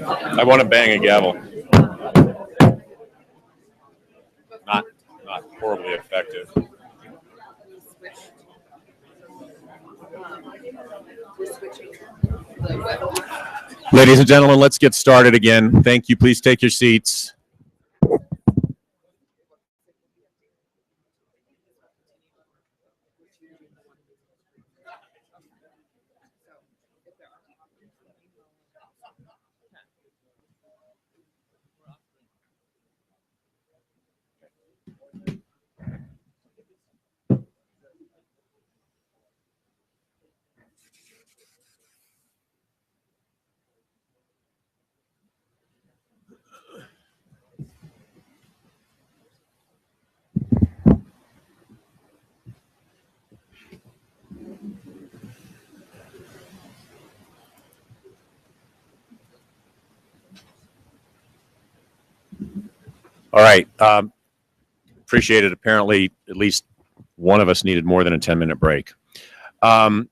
I want to bang a gavel. Not horribly effective. Ladies and gentlemen, let's get started again. Thank you. Please take your seats. All right. Appreciate it. Apparently, at least one of us needed more than a 10-minute break. I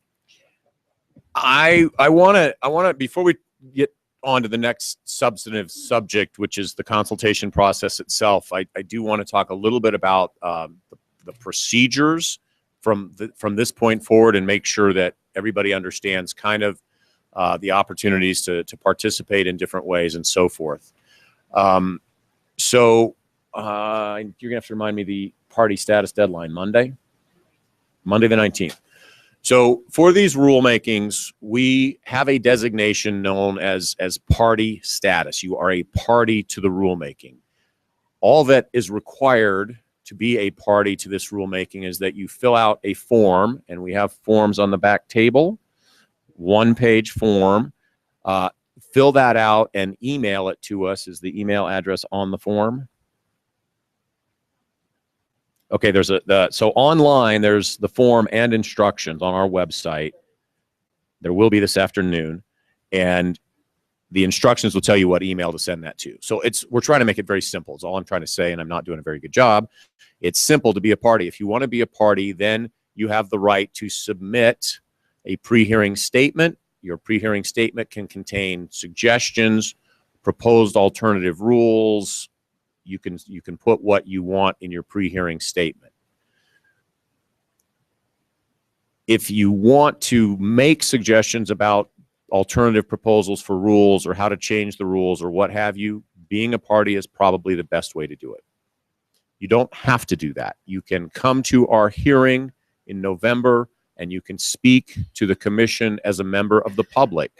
want to before we get on to the next substantive subject, which is the consultation process itself. I do want to talk a little bit about the procedures from this point forward, and make sure that everybody understands kind of the opportunities to participate in different ways and so forth. So you're gonna have to remind me the party status deadline, Monday the 19th. So for these rulemakings, we have a designation known as party status. You are a party to the rulemaking. All that is required to be a party to this rulemaking is that you fill out a form, and we have forms on the back table, one-page form. Fill that out and email it to us. Is the email address on the form? Okay, so online there's the form and instructions on our website. There will be this afternoon, and the instructions will tell you what email to send that to. So we're trying to make it very simple. Is all I'm trying to say, and I'm not doing a very good job. It's simple to be a party. If you want to be a party, then you have the right to submit a pre-hearing statement. Your pre-hearing statement can contain suggestions, proposed alternative rules. You can put what you want in your pre-hearing statement. If you want to make suggestions about alternative proposals for rules or how to change the rules or what have you, being a party is probably the best way to do it. You don't have to do that. You can come to our hearing in November and you can speak to the commission as a member of the public.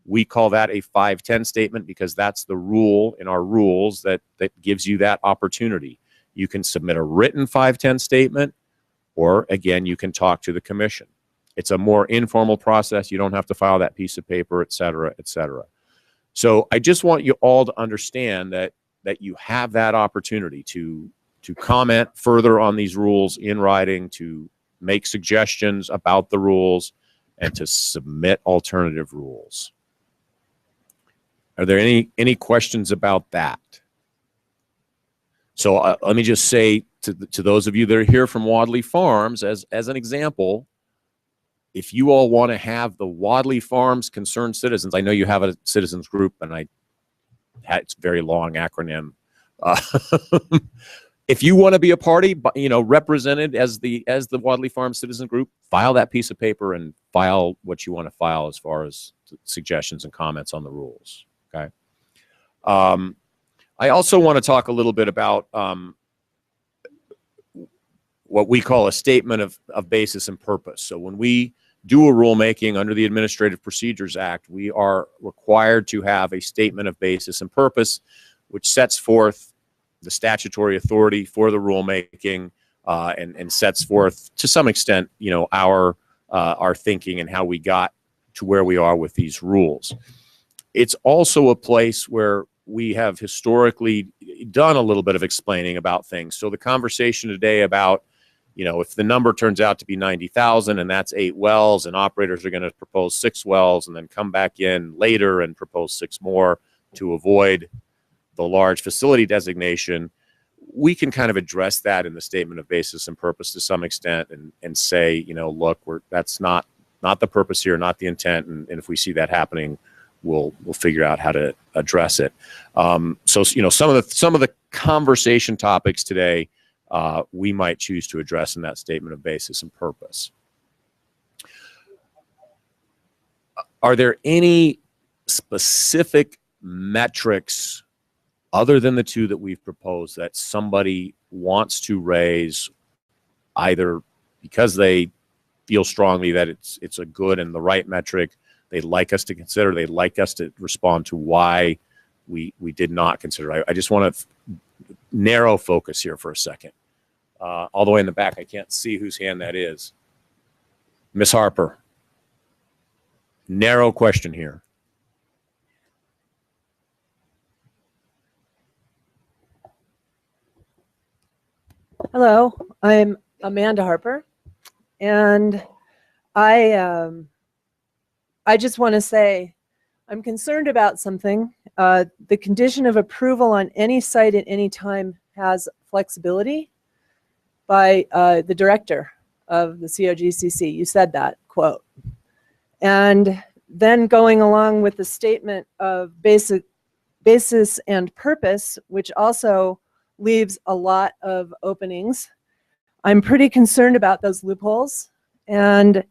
We call that a 510 statement because that's the rule in our rules that gives you that opportunity. You can submit a written 510 statement, or again, you can talk to the commission. It's a more informal process. You don't have to file that piece of paper, et cetera, et cetera. So I just want you all to understand that you have that opportunity to comment further on these rules in writing, to make suggestions about the rules, and to submit alternative rules. Are there any questions about that? So let me just say to those of you that are here from Wadley Farms, as an example, if you all want to have the Wadley Farms Concerned Citizens, I know you have a citizens group, and it's a very long acronym. If you want to be a party, represented as the Wadley Farms Citizen Group, file that piece of paper and file what you want to file as far as suggestions and comments on the rules. Okay. I also want to talk a little bit about what we call a statement of basis and purpose. So when we do a rulemaking under the Administrative Procedures Act, we are required to have a statement of basis and purpose, which sets forth the statutory authority for the rulemaking and sets forth, to some extent, our thinking and how we got to where we are with these rules. It's also a place where we have historically done a little bit of explaining about things. So the conversation today about, if the number turns out to be 90,000 and that's 8 wells, and operators are going to propose 6 wells and then come back in later and propose 6 more to avoid the large facility designation, we can kind of address that in the statement of basis and purpose to some extent and say, look, that's not the purpose here, not the intent, and if we see that happening, we'll figure out how to address it. So some of the conversation topics today we might choose to address in that statement of basis and purpose. Are there any specific metrics other than the two that we've proposed that somebody wants to raise, either because they feel strongly that it's a good and the right metric they'd like us to consider, they'd like us to respond to why we did not consider? I just want to narrow focus here for a second. All the way in the back, I can't see whose hand that is. Ms. Harper. Narrow question here. Hello, I'm Amanda Harper, and I just want to say I'm concerned about something. The condition of approval on any site at any time has flexibility by the director of the COGCC. You said that, quote. And then going along with the statement of basis and purpose, which also leaves a lot of openings. I'm pretty concerned about those loopholes, and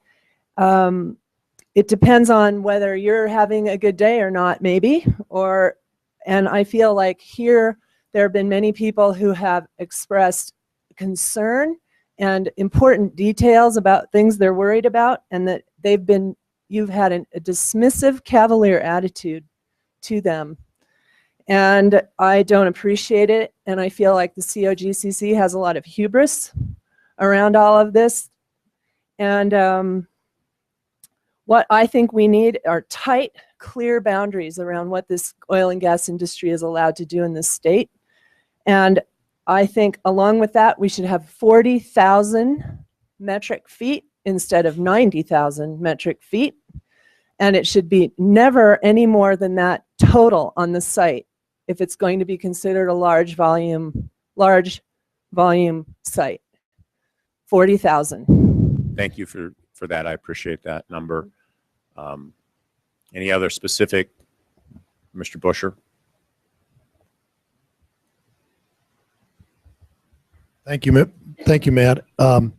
it depends on whether you're having a good day or not, maybe. And I feel like here there have been many people who have expressed concern and important details about things they're worried about, and that you've had a dismissive, cavalier attitude to them. And I don't appreciate it, and I feel like the COGCC has a lot of hubris around all of this. And what I think we need are tight, clear boundaries around what this oil and gas industry is allowed to do in this state. And I think along with that, we should have 40,000 metric feet instead of 90,000 metric feet. And it should be never any more than that total on the site if it's going to be considered a large volume site. 40,000. Thank you for that. I appreciate that number. Any other specific, Mr. Busher? Thank you, Matt. And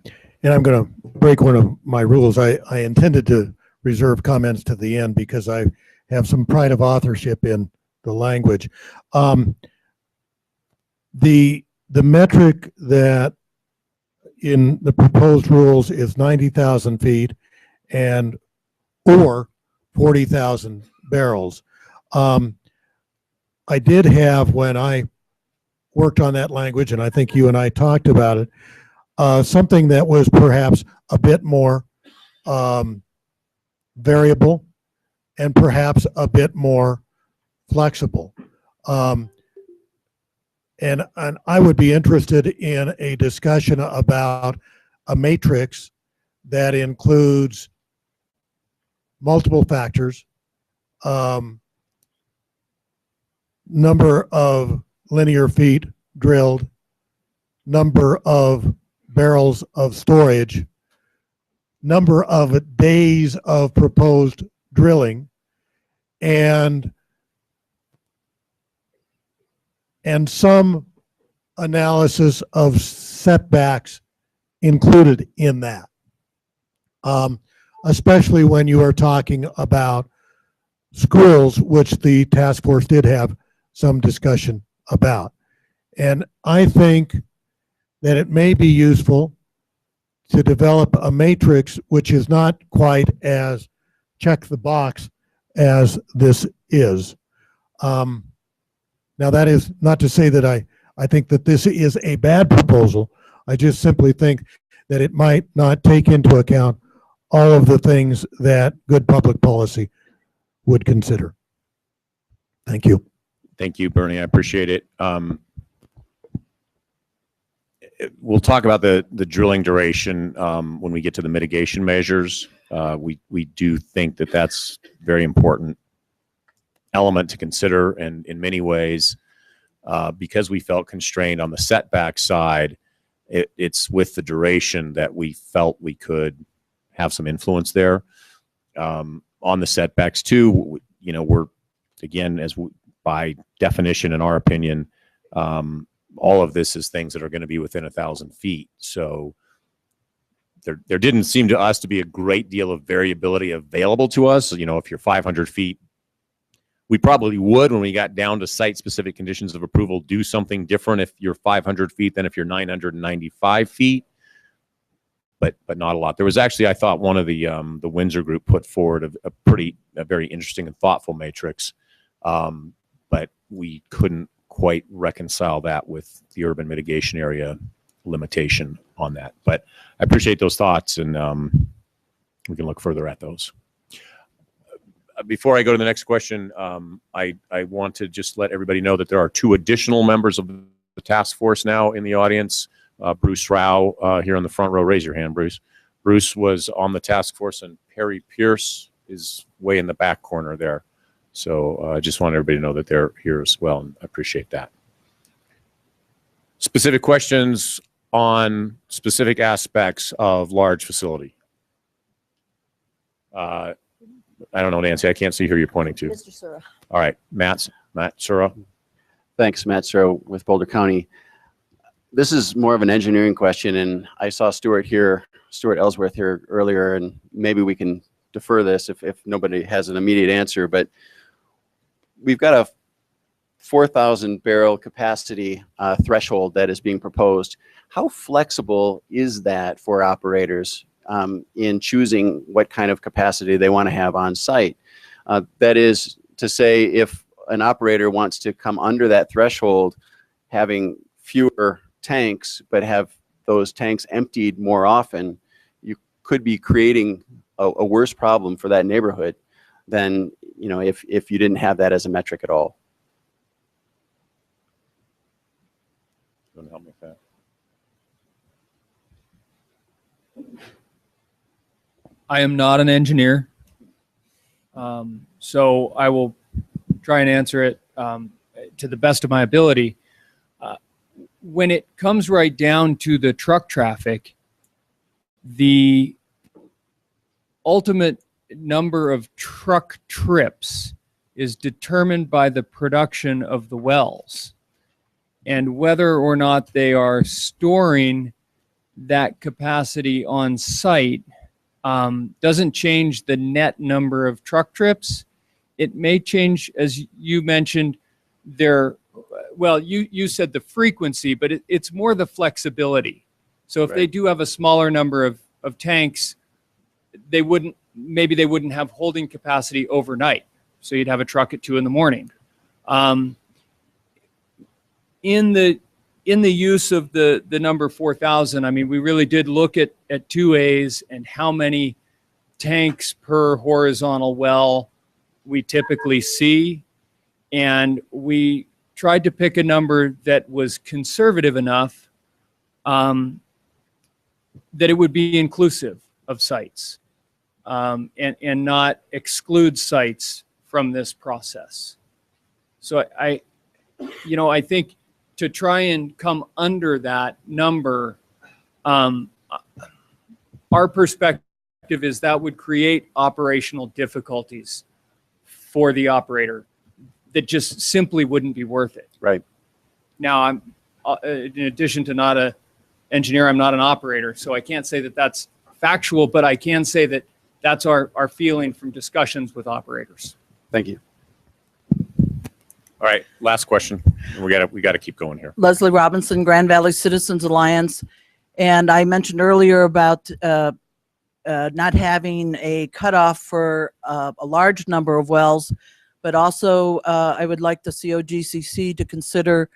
I'm going to break one of my rules. I intended to reserve comments to the end because I have some pride of authorship in the language. The metric that in the proposed rules is 90,000 feet or 40,000 barrels. I did have, when I worked on that language, and I think you and I talked about it, something that was perhaps a bit more variable and perhaps a bit more flexible. And I would be interested in a discussion about a matrix that includes multiple factors, number of linear feet drilled, number of barrels of storage, number of days of proposed drilling, and some analysis of setbacks included in that, especially when you are talking about schools, which the task force did have some discussion about. And I think that it may be useful to develop a matrix which is not quite as check the box as this is. Now, that is not to say that I think that this is a bad proposal. I just simply think that it might not take into account all of the things that good public policy would consider. Thank you. Thank you, Bernie. I appreciate it. We'll talk about the drilling duration when we get to the mitigation measures. We do think that that's a very important element to consider, and in many ways, because we felt constrained on the setback side, it's with the duration that we felt we could have some influence there. On the setbacks too, you know, we're, again, by definition, in our opinion, all of this is things that are going to be within 1,000 feet. So there didn't seem to us to be a great deal of variability available to us. You know, if you're 500 feet, we probably would, when we got down to site-specific conditions of approval, do something different if you're 500 feet than if you're 995 feet. But not a lot. There was actually, I thought, one of the Windsor group put forward a very interesting and thoughtful matrix, but we couldn't quite reconcile that with the urban mitigation area limitation on that. But I appreciate those thoughts, and we can look further at those. Before I go to the next question, I want to just let everybody know that there are 2 additional members of the task force now in the audience. Bruce Rao here on the front row. Raise your hand, Bruce. Bruce was on the task force, and Perry Pierce is way in the back corner there. So I just want everybody to know that they're here as well, and I appreciate that. Specific questions on specific aspects of large facility. I don't know, Nancy. I can't see who you're pointing to. Mr. Sura. All right, Matt Sura. Thanks, Matt Sura with Boulder County. This is more of an engineering question, and I saw Stuart Ellsworth here earlier, and maybe we can defer this if nobody has an immediate answer, but we've got a 4,000 barrel capacity threshold that is being proposed. How flexible is that for operators in choosing what kind of capacity they want to have on site? That is to say, if an operator wants to come under that threshold, having fewer tanks, but have those tanks emptied more often, you could be creating a worse problem for that neighborhood than, you know, if you didn't have that as a metric at all. You want to help me with that? I am not an engineer, so I will try and answer it to the best of my ability. When it comes right down to the truck traffic, the ultimate number of truck trips is determined by the production of the wells, and whether or not they are storing that capacity on site doesn't change the net number of truck trips. It may change, as you mentioned, well, you said the frequency, but it's more the flexibility. So if they do have a smaller number of tanks, maybe they wouldn't have holding capacity overnight. So you'd have a truck at 2 in the morning. In the use of the number 4,000, I mean, we really did look at 2As and how many tanks per horizontal well we typically see. And we tried to pick a number that was conservative enough that it would be inclusive of sites and not exclude sites from this process. So I think to try and come under that number, our perspective is that would create operational difficulties for the operator that just simply wouldn't be worth it. Right. Now, I'm in addition to not an engineer, I'm not an operator, so I can't say that that's factual, but I can say that that's our feeling from discussions with operators. Thank you. All right, last question. We got to keep going here. Leslie Robinson, Grand Valley Citizens Alliance. And I mentioned earlier about not having a cutoff for a large number of wells, but also I would like the COGCC to consider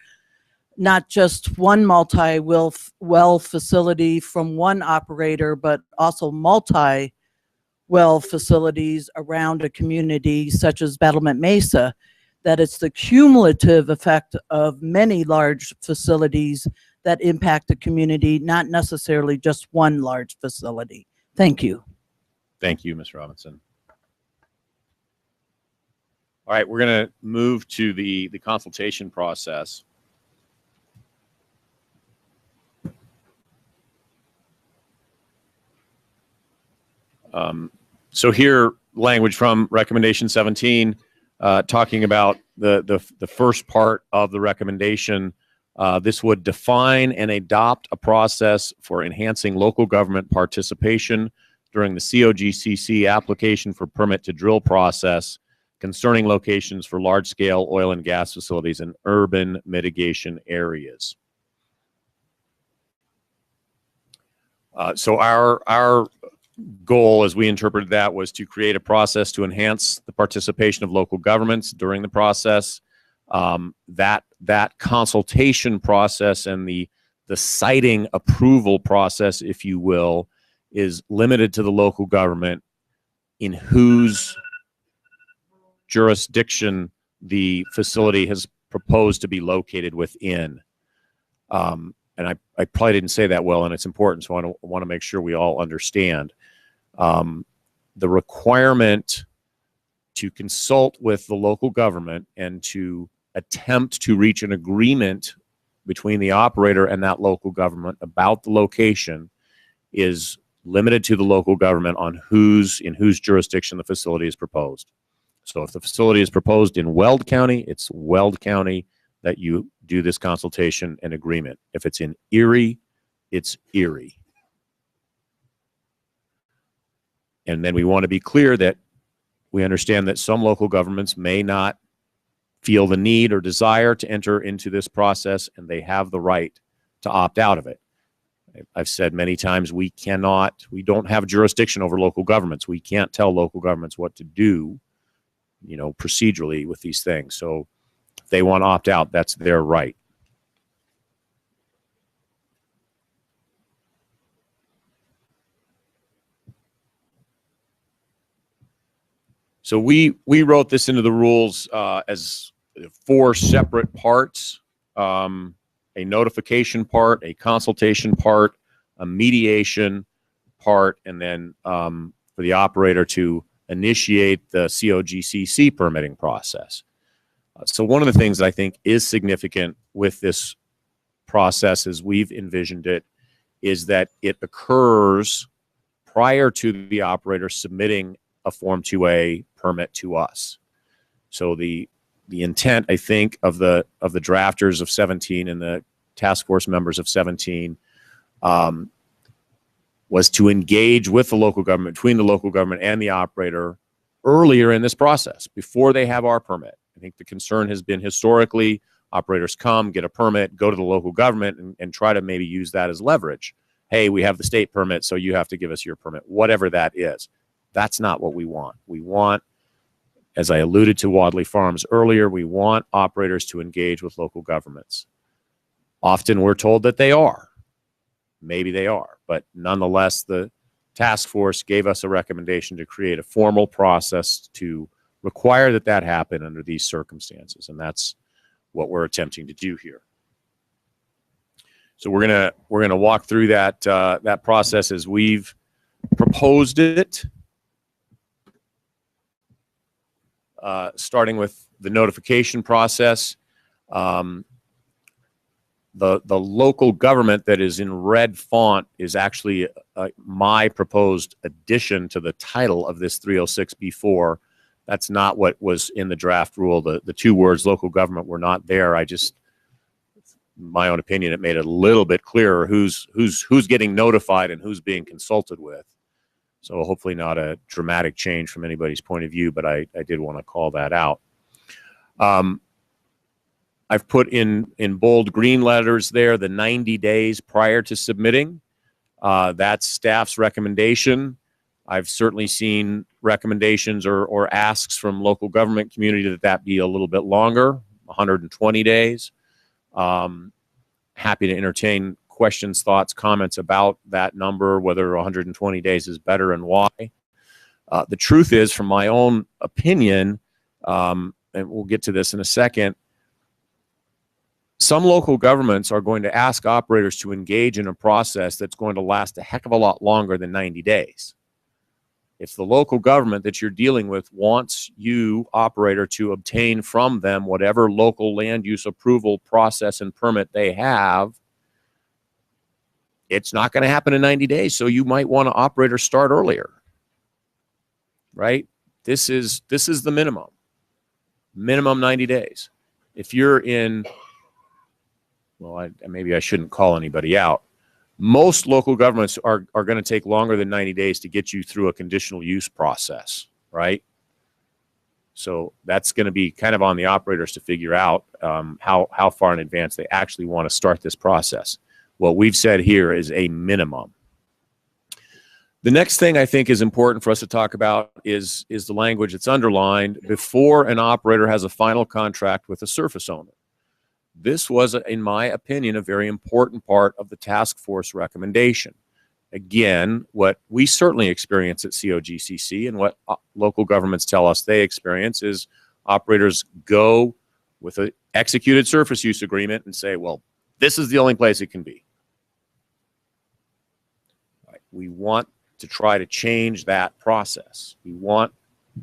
not just one multi-well facility from one operator, but also multi-well facilities around a community such as Battlement Mesa, that it's the cumulative effect of many large facilities that impact the community, not necessarily just one large facility. Thank you. Thank you, Ms. Robinson. All right, we're going to move to the consultation process. So here, language from recommendation 17. talking about the first part of the recommendation. This would define and adopt a process for enhancing local government participation during the COGCC application for permit to drill process concerning locations for large-scale oil and gas facilities in urban mitigation areas. So our goal, as we interpreted that, was to create a process to enhance the participation of local governments during the process. That consultation process and the siting approval process, if you will, is limited to the local government in whose jurisdiction the facility has proposed to be located within. And I probably didn't say that well, and it's important, so I want to make sure we all understand. The requirement to consult with the local government and to attempt to reach an agreement between the operator and that local government about the location is limited to the local government on in whose jurisdiction the facility is proposed. So if the facility is proposed in Weld County, it's Weld County that you do this consultation and agreement. If it's in Erie, it's Erie. And then we want to be clear that we understand that some local governments may not feel the need or desire to enter into this process, and they have the right to opt out of it. I've said many times we don't have jurisdiction over local governments. We can't tell local governments what to do, procedurally with these things. So if they want to opt out, that's their right. So we wrote this into the rules as 4 separate parts. A notification part, a consultation part, a mediation part, and then for the operator to initiate the COGCC permitting process. So one of the things that I think is significant with this process as we've envisioned it is that it occurs prior to the operator submitting a Form 2A permit to us. So the intent, I think, of the drafters of 17 and the task force members of 17 was to engage with the local government, between the local government and the operator earlier in this process, before they have our permit. I think the concern has been historically, operators come, get a permit, go to the local government and try to maybe use that as leverage. Hey, we have the state permit, so you have to give us your permit, whatever that is. That's not what we want. We want, as I alluded to Wadley Farms earlier, we want operators to engage with local governments. Often we're told that they are. Maybe they are, but nonetheless, the task force gave us a recommendation to create a formal process to require that happen under these circumstances, and that's what we're attempting to do here. So we're gonna walk through that process as we've proposed it. Starting with the notification process, the local government that is in red font is actually my proposed addition to the title of this 306B4. That's not what was in the draft rule. The 2 words local government were not there. I just, my own opinion, it made it a little bit clearer who's getting notified and who's being consulted with. So hopefully not a dramatic change from anybody's point of view, but I did want to call that out. I've put in bold green letters there the 90 days prior to submitting. That's staff's recommendation. I've certainly seen recommendations or asks from local government community that be a little bit longer, 120 days. Happy to entertain questions, thoughts, comments about that number, whether 120 days is better and why. The truth is, from my own opinion, and we'll get to this in a second, some local governments are going to ask operators to engage in a process that's going to last a heck of a lot longer than 90 days. If the local government that you're dealing with wants you, operator, to obtain from them whatever local land use approval process and permit they have, it's not going to happen in 90 days. So you might want to operator start earlier, right? This is the minimum. minimum 90 days. If you're in, well, maybe I shouldn't call anybody out. Most local governments are going to take longer than 90 days to get you through a conditional use process, right? So that's going to be kind of on the operators to figure out how far in advance they actually want to start this process. What we've said here is a minimum. The next thing I think is important for us to talk about is the language that's underlined before an operator has a final contract with a surface owner. This was, in my opinion, a very important part of the task force recommendation. Again, what we certainly experience at COGCC and what local governments tell us they experience is operators go with an executed surface use agreement and say, well, this is the only place it can be. Right. We want to try to change that process. We want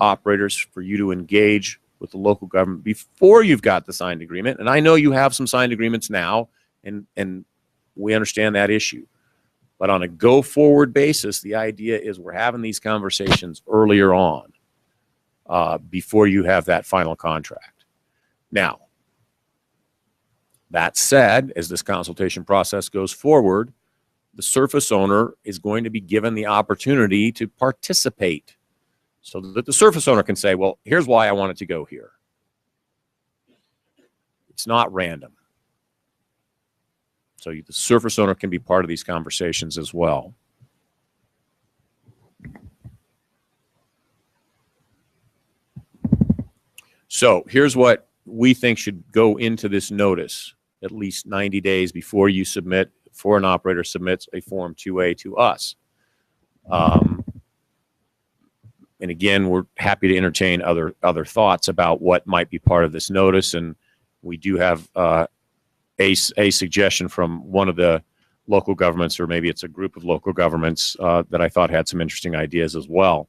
operators for you to engage with the local government before you've got the signed agreement. And I know you have some signed agreements now, and we understand that issue. But on a go-forward basis, the idea is we're having these conversations earlier on before you have that final contract. Now, that said, as this consultation process goes forward, the surface owner is going to be given the opportunity to participate so that the surface owner can say, well, here's why I want it to go here. It's not random. So the surface owner can be part of these conversations as well. So here's what we think should go into this notice at least 90 days before you submit, before an operator submits a Form 2A to us. And again, we're happy to entertain other thoughts about what might be part of this notice. And we do have a suggestion from one of the local governments, or maybe it's a group of local governments that I thought had some interesting ideas as well.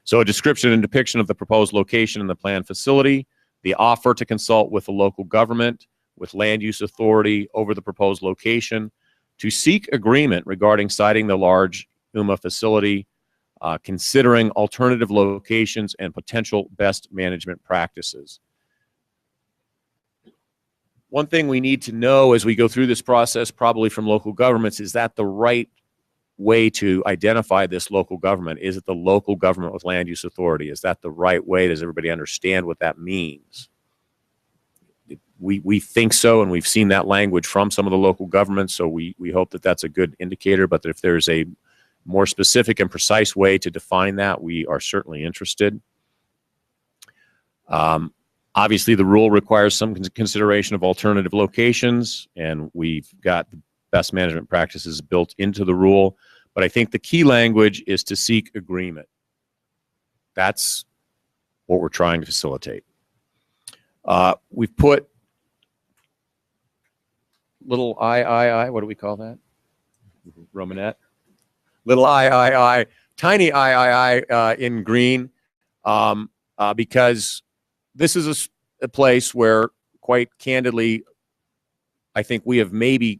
So a description and depiction of the proposed location and the planned facility, the offer to consult with the local government, with land use authority over the proposed location, to seek agreement regarding siting the large UMA facility, considering alternative locations and potential best management practices. One thing we need to know as we go through this process, probably from local governments, is that the right way to identify this local government? Is it the local government with land use authority? Is that the right way? Does everybody understand what that means? We think so, and we've seen that language from some of the local governments, so we hope that that's a good indicator. But if there's a more specific and precise way to define that, we are certainly interested. Obviously, the rule requires some consideration of alternative locations, and we've got the best management practices built into the rule. But I think the key language is to seek agreement. That's what we're trying to facilitate. We've put little I, what do we call that? Romanette? Little I, tiny I in green, because this is a place where, quite candidly, I think we have maybe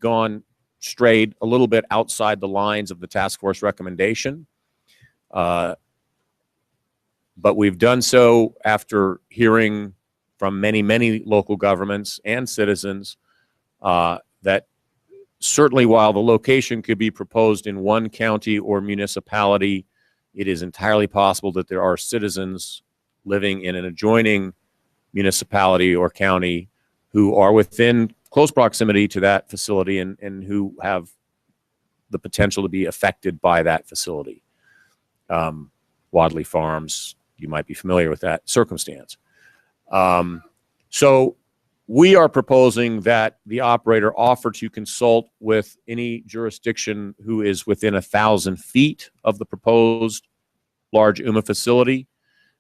strayed a little bit outside the lines of the task force recommendation. But we've done so after hearing from many local governments and citizens that certainly while the location could be proposed in one county or municipality, it is entirely possible that there are citizens living in an adjoining municipality or county who are within close proximity to that facility and who have the potential to be affected by that facility. Wadley Farms, you might be familiar with that circumstance. So we are proposing that the operator offer to consult with any jurisdiction who is within 1,000 feet of the proposed large UMA facility.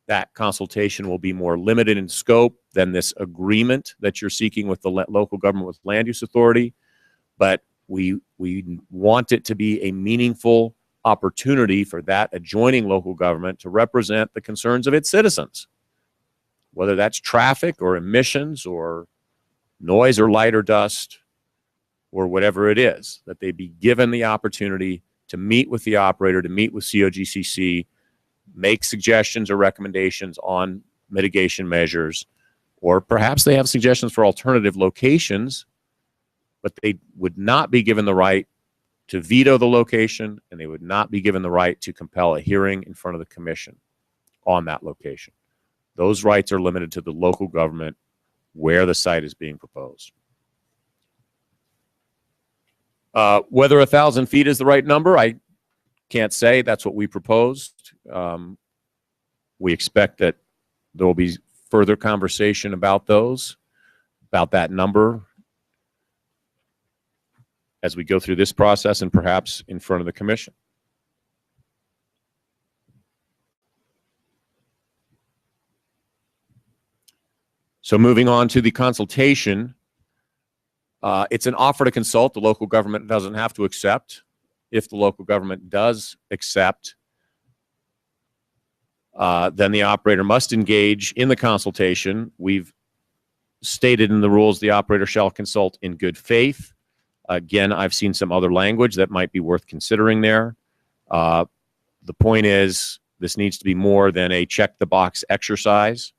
That consultation will be more limited in scope than this agreement that you're seeking with the local government with land use authority. But we want it to be a meaningful opportunity for that adjoining local government to represent the concerns of its citizens, whether that's traffic or emissions or noise or light or dust or whatever it is, that they be given the opportunity to meet with the operator, to meet with COGCC, make suggestions or recommendations on mitigation measures, Or perhaps they have suggestions for alternative locations, but they would not be given the right to veto the location, and they would not be given the right to compel a hearing in front of the commission on that location. Those rights are limited to the local government where the site is being proposed. Whether 1,000 feet is the right number, I can't say. That's what we proposed. We expect that there will be further conversation about that number, as we go through this process and perhaps in front of the commission. So moving on to the consultation, it's an offer to consult. The local government doesn't have to accept. If the local government does accept, then the operator must engage in the consultation. We've stated in the rules the operator shall consult in good faith. Again, I've seen some other language that might be worth considering there. The point is, this needs to be more than a check-the-box exercise.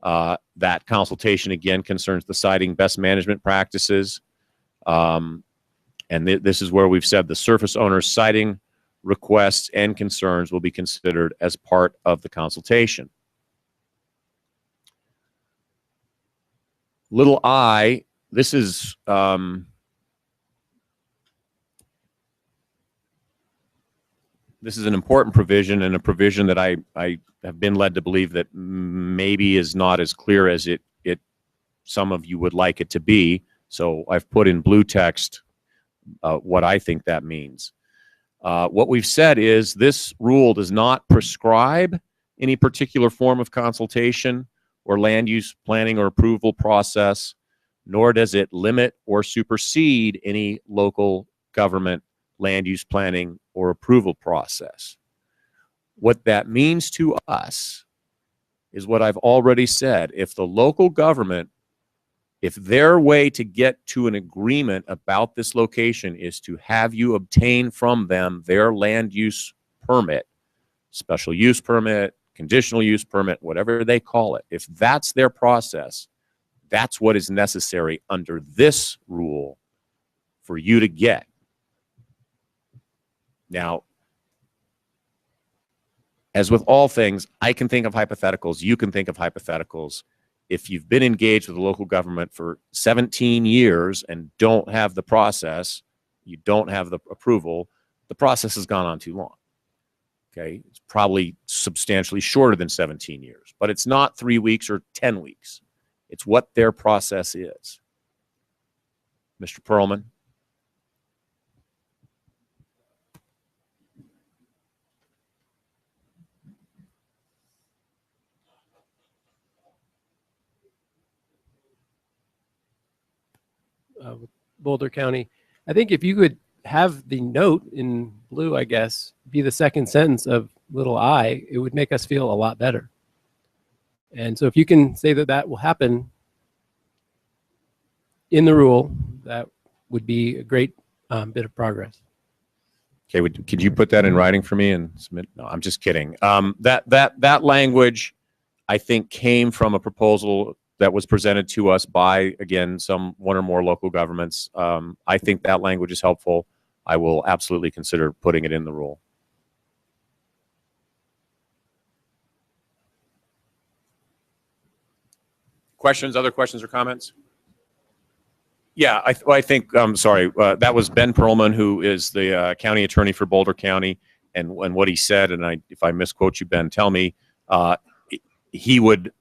That consultation, again, concerns the siting best management practices. And this is where we've said the surface owner's siting requests and concerns will be considered as part of the consultation. Little I, this is an important provision, and a provision that I have been led to believe that maybe is not as clear as it some of you would like it to be. So I've put in blue text what I think that means. What we've said is this rule does not prescribe any particular form of consultation or land use planning or approval process, nor does it limit or supersede any local government land use planning or approval process. What that means to us is what I've already said. If the local government, if their way to get to an agreement about this location is to have you obtain from them their land use permit, special use permit, conditional use permit, whatever they call it, if that's their process, that's what is necessary under this rule for you to get. Now, as with all things, I can think of hypotheticals, you can think of hypotheticals. If you've been engaged with the local government for 17 years and don't have the process, you don't have the approval, the process has gone on too long. Okay, it's probably substantially shorter than 17 years, but it's not 3 weeks or 10 weeks. It's what their process is. Mr. Perlman? With Boulder County, I think if you could have the note in blue, I guess, be the second sentence of little I, it would make us feel a lot better. And so if you can say that that will happen in the rule, that would be a great bit of progress. Okay, could you put that in writing for me and submit? No, I'm just kidding. That language, I think, came from a proposal that was presented to us by, again, one or more local governments. I think that language is helpful. I will absolutely consider putting it in the rule. Questions, other questions or comments? Yeah, I think, sorry, that was Ben Perlman, who is the county attorney for Boulder County, and what he said, and if I misquote you, Ben, tell me, he would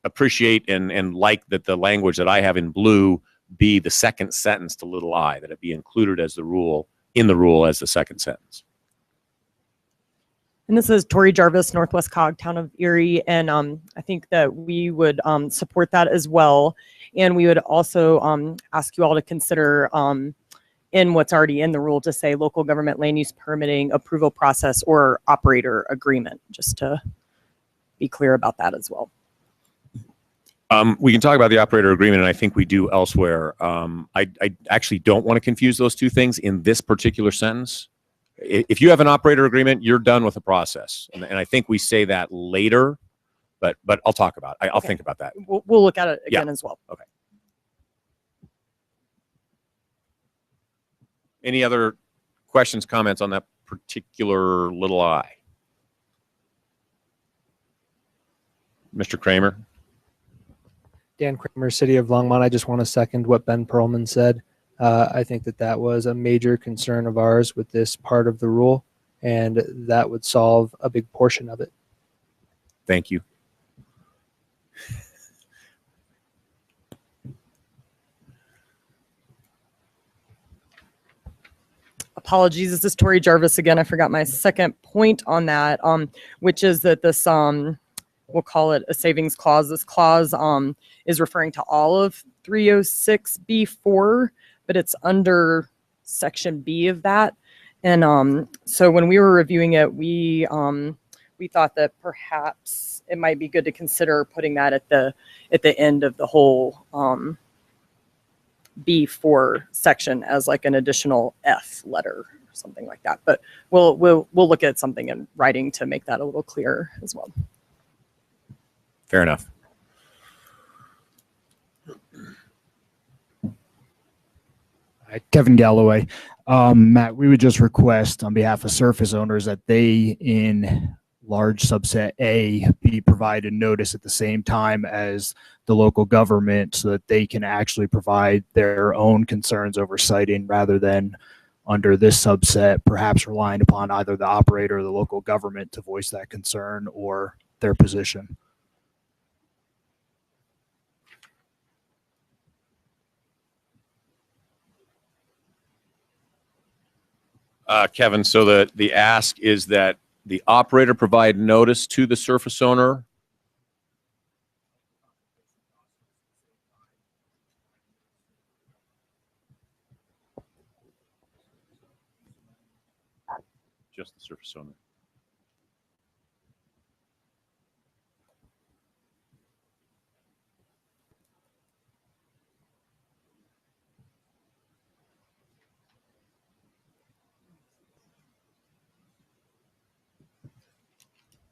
appreciate and like that the language that I have in blue be the second sentence to little I, that it be included as the rule, in the rule as the second sentence. And this is Tori Jarvis, Northwest COG, town of Erie. And I think that we would support that as well. And we would also ask you all to consider in what's already in the rule to say local government land use permitting approval process or operator agreement, just to be clear about that as well. We can talk about the operator agreement, and I think we do elsewhere. I actually don't want to confuse those two things in this particular sentence. If you have an operator agreement, you're done with the process. And I think we say that later but I'll talk about it. I'll Okay. think about that. We'll look at it Yeah. again as well. Any other questions, comments on that particular little I? Mr. Kramer? Dan Kramer, City of Longmont. I just want to second what Ben Perlman said. I think that that was a major concern of ours with this part of the rule, and that would solve a big portion of it. Thank you. Apologies, this is Tori Jarvis again. I forgot my second point on that, which is that this, we'll call it a savings clause. This clause is referring to all of 306B4, but it's under section B of that. And so when we were reviewing it, we thought that perhaps it might be good to consider putting that at the end of the whole B4 section as like an additional F letter or something like that. But we'll look at something in writing to make that a little clearer as well. Fair enough. Hi, Kevin Galloway. Matt, we would just request on behalf of surface owners that they in large subset A be provided notice at the same time as the local government so that they can actually provide their own concerns over siting rather than under this subset, perhaps relying upon either the operator or the local government to voice that concern or their position. Kevin, so the ask is that the operator provide notice to the surface owner. Just the surface owner.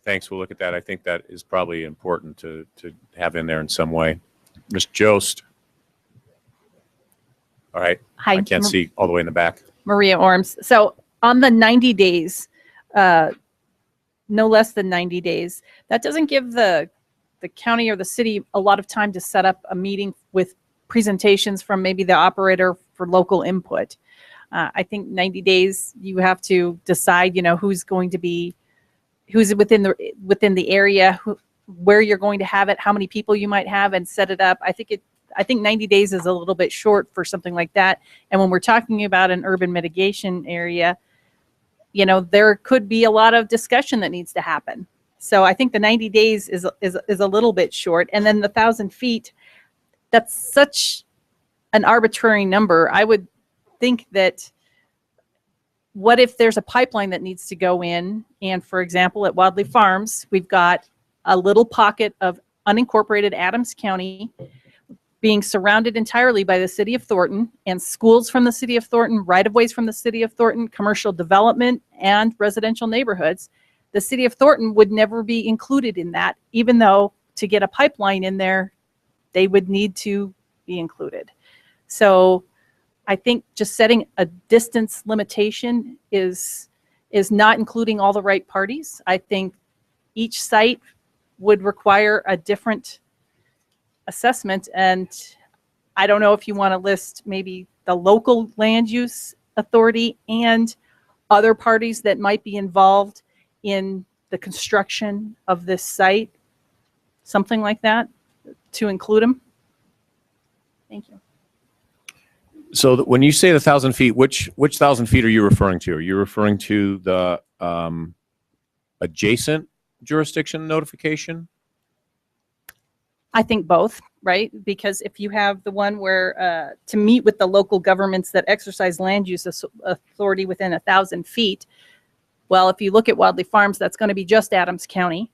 Thanks. We'll look at that. I think that is probably important to have in there in some way. Ms. Jost. All right. Hi. I can't see all the way in the back. Maria Orms. So on the 90 days, no less than 90 days, that doesn't give the county or the city a lot of time to set up a meeting with presentations from maybe the operator for local input. I think 90 days, you have to decide, who's going to be, who's within the area, where you're going to have it, how many people you might have, and set it up. I think 90 days is a little bit short for something like that. And when we're talking about an urban mitigation area, there could be a lot of discussion that needs to happen. So I think the 90 days is a little bit short. And then the 1,000 feet, that's such an arbitrary number. I would think that, what if there's a pipeline that needs to go in? And for example, at Wadley Farms, we've got a little pocket of unincorporated Adams County being surrounded entirely by the city of Thornton, and schools from the city of Thornton, right-of-ways from the city of Thornton, commercial development, and residential neighborhoods. The city of Thornton would never be included in that, even though to get a pipeline in there, they would need to be included. So I think just setting a distance limitation is not including all the right parties. I think each site would require a different assessment, and I don't know if you want to list maybe the local land use authority and other parties that might be involved in the construction of this site, something like that, to include them. Thank you. So when you say the 1,000 feet, which 1,000 feet are you referring to? Are you referring to the adjacent jurisdiction notification? I think both, right? Because if you have the one where to meet with the local governments that exercise land use authority within 1,000 feet, well, if you look at Wadley Farms, that's going to be just Adams County,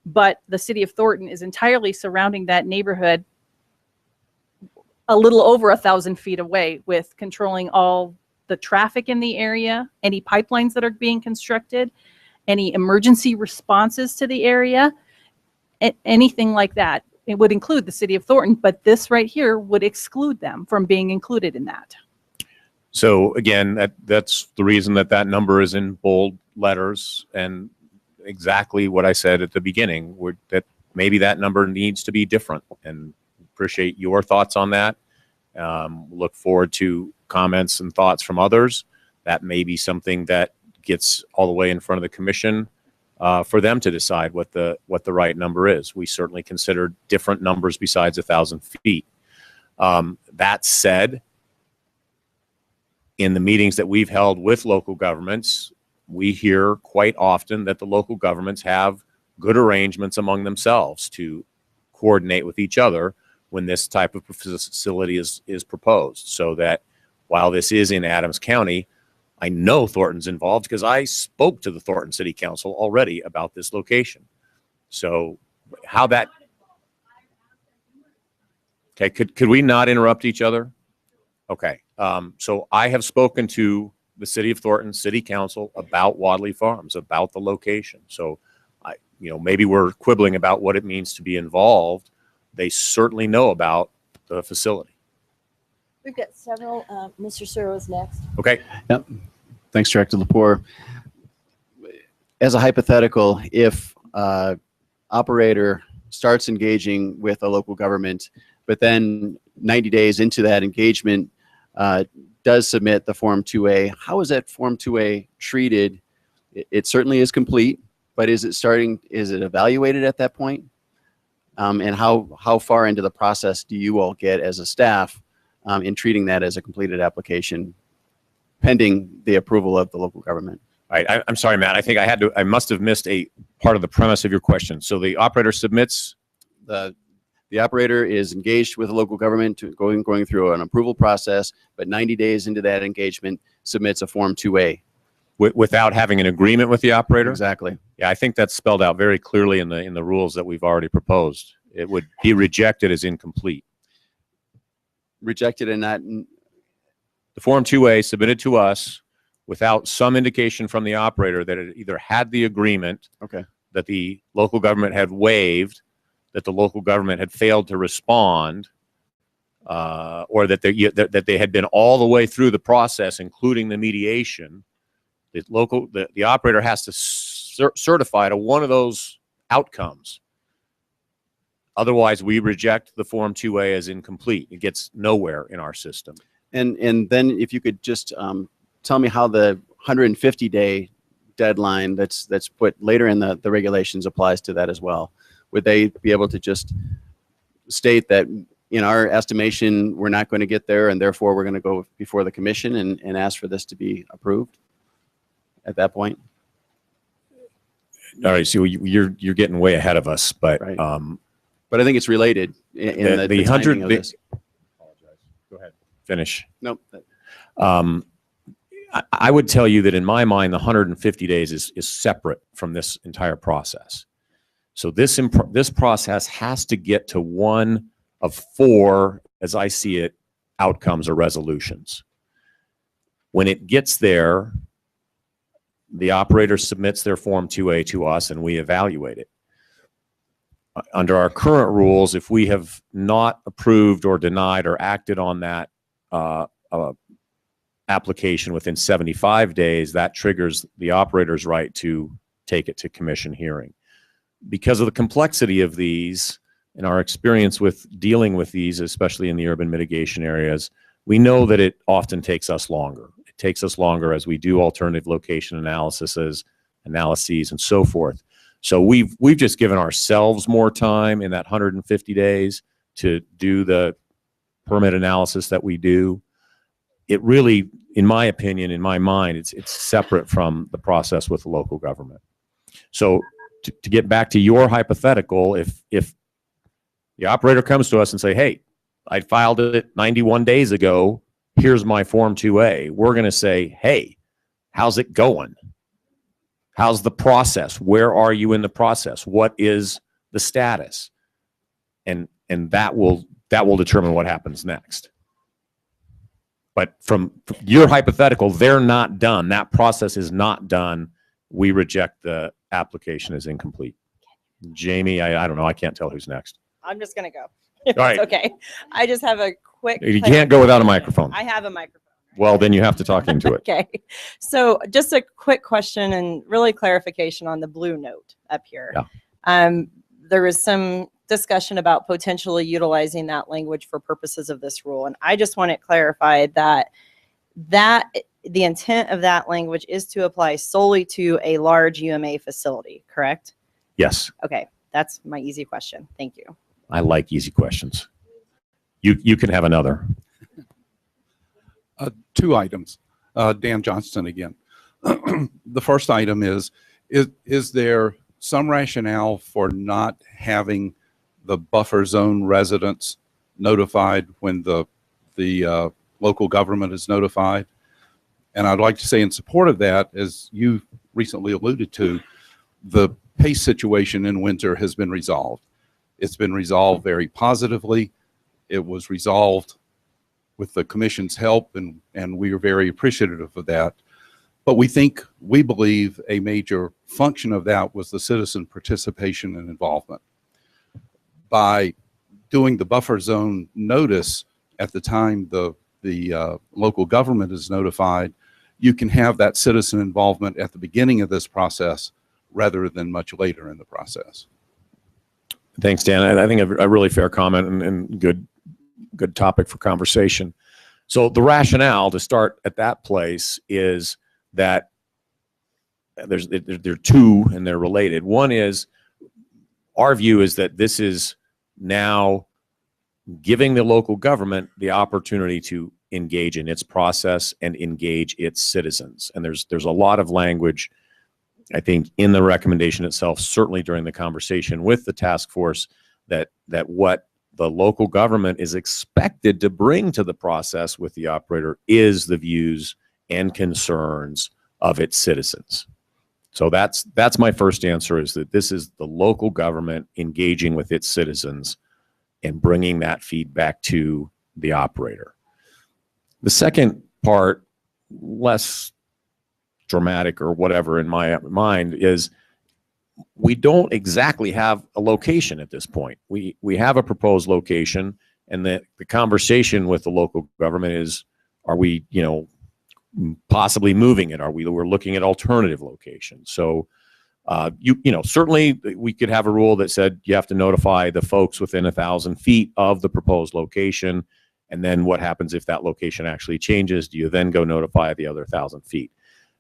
but the city of Thornton is entirely surrounding that neighborhood a little over 1,000 feet away, with controlling all the traffic in the area, any pipelines that are being constructed, any emergency responses to the area. anything like that. It would include the city of Thornton, but this right here would exclude them from being included in that. So again, that's the reason that number is in bold letters, and exactly what I said at the beginning, that maybe that number needs to be different, and appreciate your thoughts on that. Look forward to comments and thoughts from others. That may be something that gets all the way in front of the commission for them to decide what the right number is. We certainly considered different numbers besides 1,000 feet. That said, in the meetings that we've held with local governments, we hear quite often that the local governments have good arrangements among themselves to coordinate with each other when this type of facility is proposed. So that while this is in Adams County, I know Thornton's involved because I spoke to the Thornton City Council already about this location. So how that, okay, could we not interrupt each other? Okay, so I have spoken to the City of Thornton City Council about Wadley Farms, about the location. So maybe we're quibbling about what it means to be involved. They certainly know about the facility. We've got several. Mr. Searle is next. Okay. Yep. Thanks, Director Lepore. As a hypothetical, if operator starts engaging with a local government, but then 90 days into that engagement does submit the Form 2A, how is that Form 2A treated? It certainly is complete, but is it evaluated at that point? And how far into the process do you all get as a staff in treating that as a completed application pending the approval of the local government? All right, I'm sorry, Matt. I think I must have missed a part of the premise of your question. So the operator submits? The operator is engaged with the local government going through an approval process, but 90 days into that engagement submits a Form 2A. Without having an agreement with the operator? Exactly. Yeah, I think that's spelled out very clearly in the rules that we've already proposed. It would be rejected as incomplete. Rejected and not. The Form 2A submitted to us without some indication from the operator that it either had the agreement, okay, that the local government had waived, that the local government had failed to respond, or that they had been all the way through the process, including the mediation. The operator has to certify to one of those outcomes. Otherwise, we reject the Form 2A as incomplete. It gets nowhere in our system. And then if you could just tell me how the 150-day deadline that's put later in the regulations applies to that as well. Would they be able to just state that in our estimation, we're not going to get there, and therefore we're going to go before the commission and ask for this to be approved at that point? All right, so you're getting way ahead of us, but right. But I think it's related in the 100. of this. Go ahead. Finish. Nope. I would tell you that in my mind, the 150 days is separate from this entire process. So this process has to get to one of four, as I see it, outcomes or resolutions. When it gets there, the operator submits their Form 2A to us and we evaluate it. Under our current rules, if we have not approved or denied or acted on that application within 75 days, that triggers the operator's right to take it to commission hearing. Because of the complexity of these and our experience with dealing with these, especially in the urban mitigation areas, we know that it often takes us longer. It takes us longer as we do alternative location analyses and so forth. So we've just given ourselves more time in that 150 days to do the permit analysis that we do. It really, in my opinion, in my mind, it's separate from the process with the local government. So to get back to your hypothetical, if the operator comes to us and say, hey, I filed it 91 days ago, here's my Form 2A, we're going to say, hey, how's it going? How's the process? Where are you in the process? What is the status? And that will determine what happens next. But from your hypothetical, they're not done. That process is not done. We reject the application as incomplete. Jamie, I don't know. I can't tell who's next. I'm just going to go. If All it's right. okay. I just have a quick. You can't go without a microphone. I have a microphone. Well, then you have to talk into it. Okay. So just a quick question and really clarification on the blue note up here. Yeah. There was some discussion about potentially utilizing that language for purposes of this rule. And I just want it clarified that the intent of that language is to apply solely to a large UMA facility, correct? Yes. Okay. That's my easy question. Thank you. I like easy questions. You can have another. Two items. Dan Johnston again. The first item is there some rationale for not having the buffer zone residents notified when the local government is notified? And I'd like to say in support of that, as you recently alluded to, the pace situation in winter has been resolved. It's been resolved very positively. It was resolved with the commission's help, and we are very appreciative of that. But we believe a major function of that was the citizen participation and involvement. By doing the buffer zone notice at the time the local government is notified, you can have that citizen involvement at the beginning of this process rather than much later in the process. Thanks, Dan. I think a really fair comment and good topic for conversation. So the rationale to start at that place is that there are two and they're related. One is our view is that this is now giving the local government the opportunity to engage in its process and engage its citizens. And there's a lot of language, I think, in the recommendation itself, certainly during the conversation with the task force, that what the local government is expected to bring to the process with the operator is the views and concerns of its citizens. So that's my first answer, is that this is the local government engaging with its citizens and bringing that feedback to the operator. The second part, less dramatic or whatever in my mind, is we don't exactly have a location at this point. We have a proposed location, and the conversation with the local government is, are we, possibly moving it? We're looking at alternative locations. So, certainly we could have a rule that said you have to notify the folks within 1,000 feet of the proposed location. And then what happens if that location actually changes? Do you then go notify the other 1,000 feet?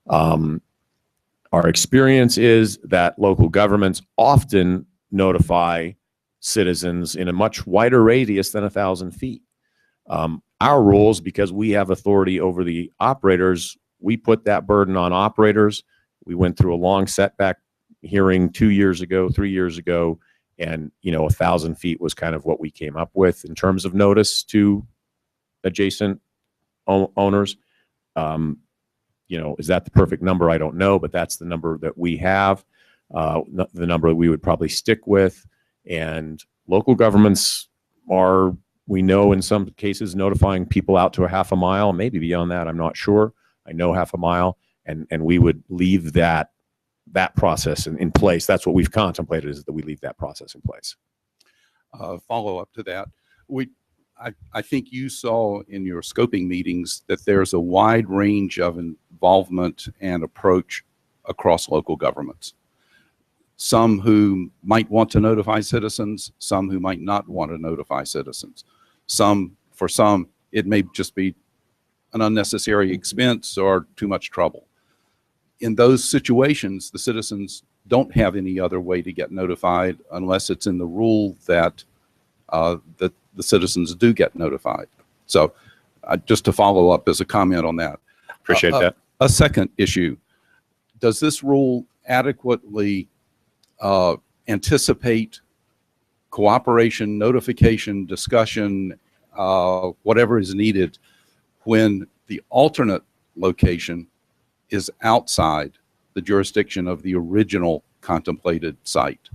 Our experience is that local governments often notify citizens in a much wider radius than 1,000 feet. Our rules, because we have authority over the operators, we put that burden on operators. We went through a long setback hearing 2 years ago, 3 years ago, and 1,000 feet was kind of what we came up with in terms of notice to adjacent owners. Is that the perfect number? I don't know, but that's the number that we have, the number that we would probably stick with. And local governments are, we know in some cases, notifying people out to a half a mile, maybe beyond that, I'm not sure. I know half a mile, and we would leave that process in place. That's what we've contemplated, is that we leave that process in place. Follow up to that. I think you saw in your scoping meetings that there's a wide range of involvement and approach across local governments. Some who might want to notify citizens, some who might not want to notify citizens. For some, it may just be an unnecessary expense or too much trouble. In those situations, the citizens don't have any other way to get notified unless it's in the rule that the citizens do get notified. So just to follow up as a comment on that. Appreciate that. A second issue, does this rule adequately anticipate cooperation, notification, discussion, whatever is needed when the alternate location is outside the jurisdiction of the original contemplated site?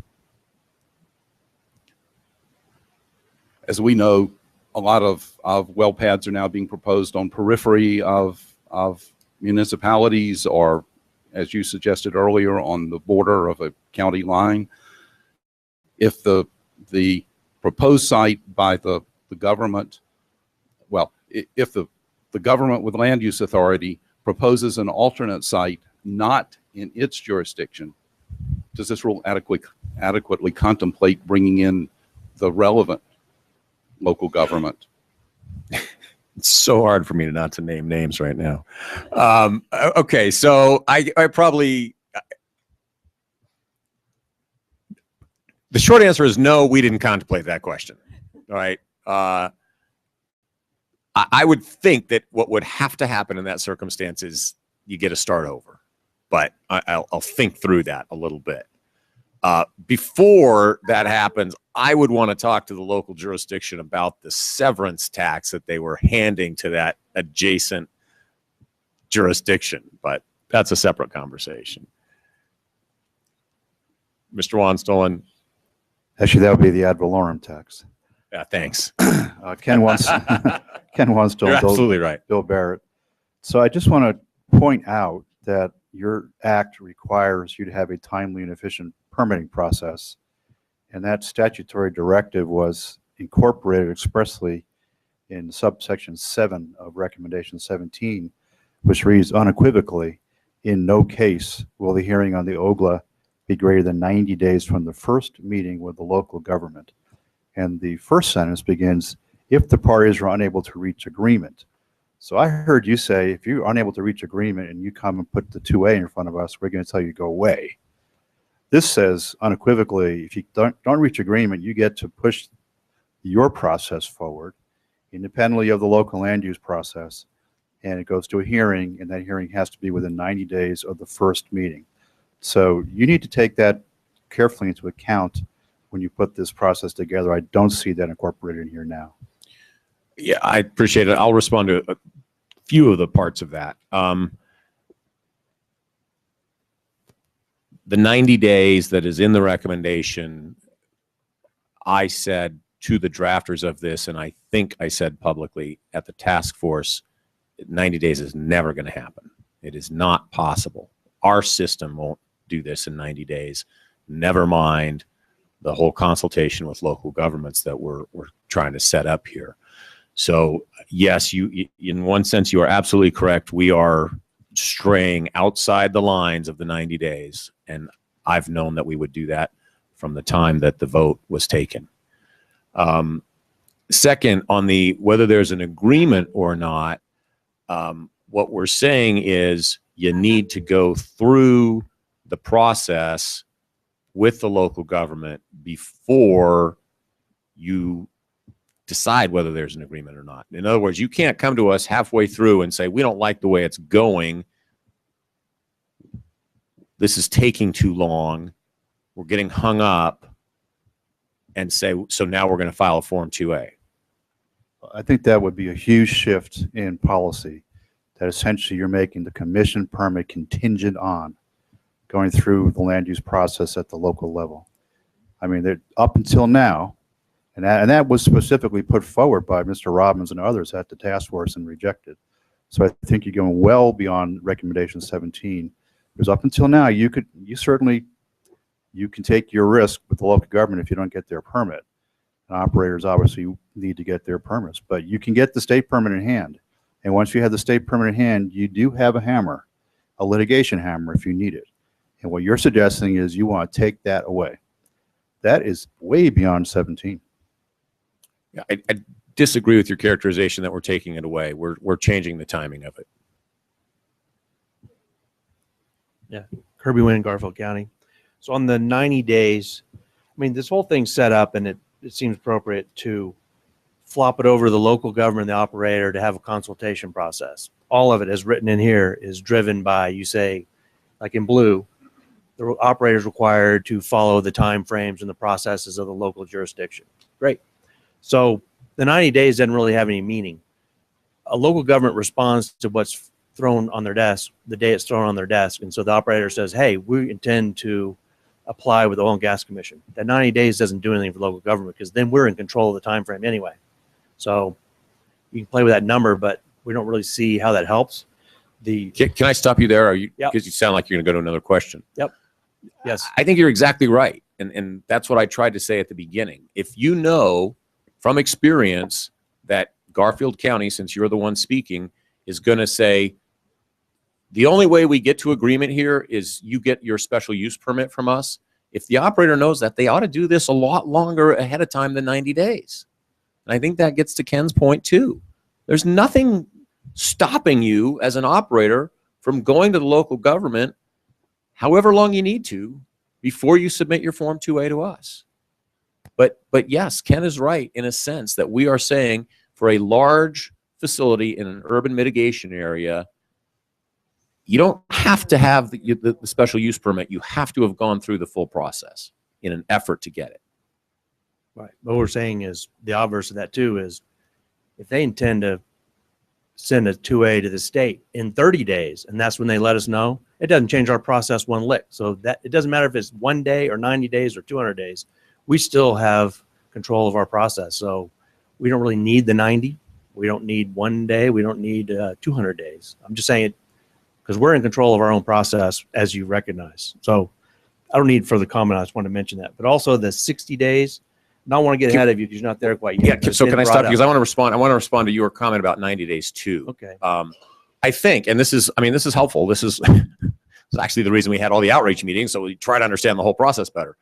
As we know, a lot of well pads are now being proposed on periphery of municipalities, or, as you suggested earlier, on the border of a county line. if the proposed site by the government, well, if the government with land use authority proposes an alternate site not in its jurisdiction, does this rule adequately contemplate bringing in the relevant local government? It's so hard for me not to name names right now. Okay, so I probably, the short answer is no, we didn't contemplate that question. All right. I would think that what would have to happen in that circumstance is you get a start over, but I'll think through that a little bit. Before that happens, I would want to talk to the local jurisdiction about the severance tax that they were handing to that adjacent jurisdiction, but that's a separate conversation. Mr. Wanstolen. Actually, that would be the ad valorem tax. Yeah, thanks. Ken wants You're absolutely right. Bill Barrett. So I just want to point out that your act requires you to have a timely and efficient permitting process, and that statutory directive was incorporated expressly in subsection 7 of recommendation 17, which reads unequivocally, in no case will the hearing on the OGLA be greater than 90 days from the first meeting with the local government. And the first sentence begins, if the parties are unable to reach agreement. So I heard you say, if you're unable to reach agreement and you come and put the 2A in front of us, we're going to tell you to go away. This says unequivocally, if you don't reach agreement, you get to push your process forward independently of the local land use process, and it goes to a hearing, and that hearing has to be within 90 days of the first meeting. So you need to take that carefully into account when you put this process together. I don't see that incorporated in here now. Yeah, I appreciate it. I'll respond to a few of the parts of that. The 90 days that is in the recommendation, I said to the drafters of this, and I think I said publicly at the task force, 90 days is never going to happen. It is not possible. Our system won't do this in 90 days. Never mind the whole consultation with local governments that we're trying to set up here. So yes, you in one sense, you are absolutely correct. We are straying outside the lines of the 90 days. And I've known that we would do that from the time that the vote was taken. Second, on the whether there's an agreement or not, what we're saying is you need to go through the process with the local government before you decide whether there's an agreement or not. In other words, you can't come to us halfway through and say, we don't like the way it's going. This is taking too long. We're getting hung up, and say, so now we're going to file a Form 2A. I think that would be a huge shift in policy, that essentially you're making the commission permit contingent on going through the land use process at the local level. I mean, up until now, and that was specifically put forward by Mr. Robbins and others at the task force and rejected. So I think you're going well beyond recommendation 17, because up until now, you can take your risk with the local government if you don't get their permit. And operators obviously need to get their permits, but you can get the state permit in hand. And once you have the state permit in hand, you do have a hammer, a litigation hammer if you need it. And what you're suggesting is you want to take that away. That is way beyond 17. Yeah, I disagree with your characterization that we're taking it away. We're changing the timing of it. Yeah, Kirby Wynn, Garfield County. So on the 90 days, I mean, this whole thing's set up, and it seems appropriate to flop it over to the local government, the operator, to have a consultation process. All of it, as written in here, is driven by, you say, like in blue, the operator is required to follow the time frames and the processes of the local jurisdiction. Great. So the 90 days doesn't really have any meaning. A local government responds to what's thrown on their desk the day it's thrown on their desk. And so the operator says, hey, we intend to apply with the Oil and Gas Commission. That 90 days doesn't do anything for local government, because then we're in control of the time frame anyway. So you can play with that number, but we don't really see how that helps. Can I stop you there? Are you? Yep. Because you sound like you're going to go to another question. Yep. Yes. I think you're exactly right. And that's what I tried to say at the beginning. If you know from experience that Garfield County, since you're the one speaking, is going to say, the only way we get to agreement here is you get your special use permit from us. If the operator knows that, they ought to do this a lot longer ahead of time than 90 days. And I think that gets to Ken's point too. There's nothing stopping you as an operator from going to the local government however long you need to before you submit your Form 2A to us. But yes, Ken is right in a sense that we are saying for a large facility in an urban mitigation area, you don't have to have the special use permit. You have to have gone through the full process in an effort to get it. Right. What we're saying is the obverse of that too is if they intend to send a 2A to the state in 30 days, and that's when they let us know, it doesn't change our process one lick. So that it doesn't matter if it's 1 day or 90 days or 200 days, we still have control of our process. So we don't really need the 90. We don't need 1 day. We don't need 200 days. I'm just saying it because we're in control of our own process, as you recognize. So I don't need further comment. I just want to mention that. But also the 60 days, I don't want to get ahead of you because you're not there quite yet. Yeah, so can I stop? Because I want to respond to your comment about 90 days too. Okay. I think, and this is helpful. This is actually the reason we had all the outreach meetings, so we try to understand the whole process better.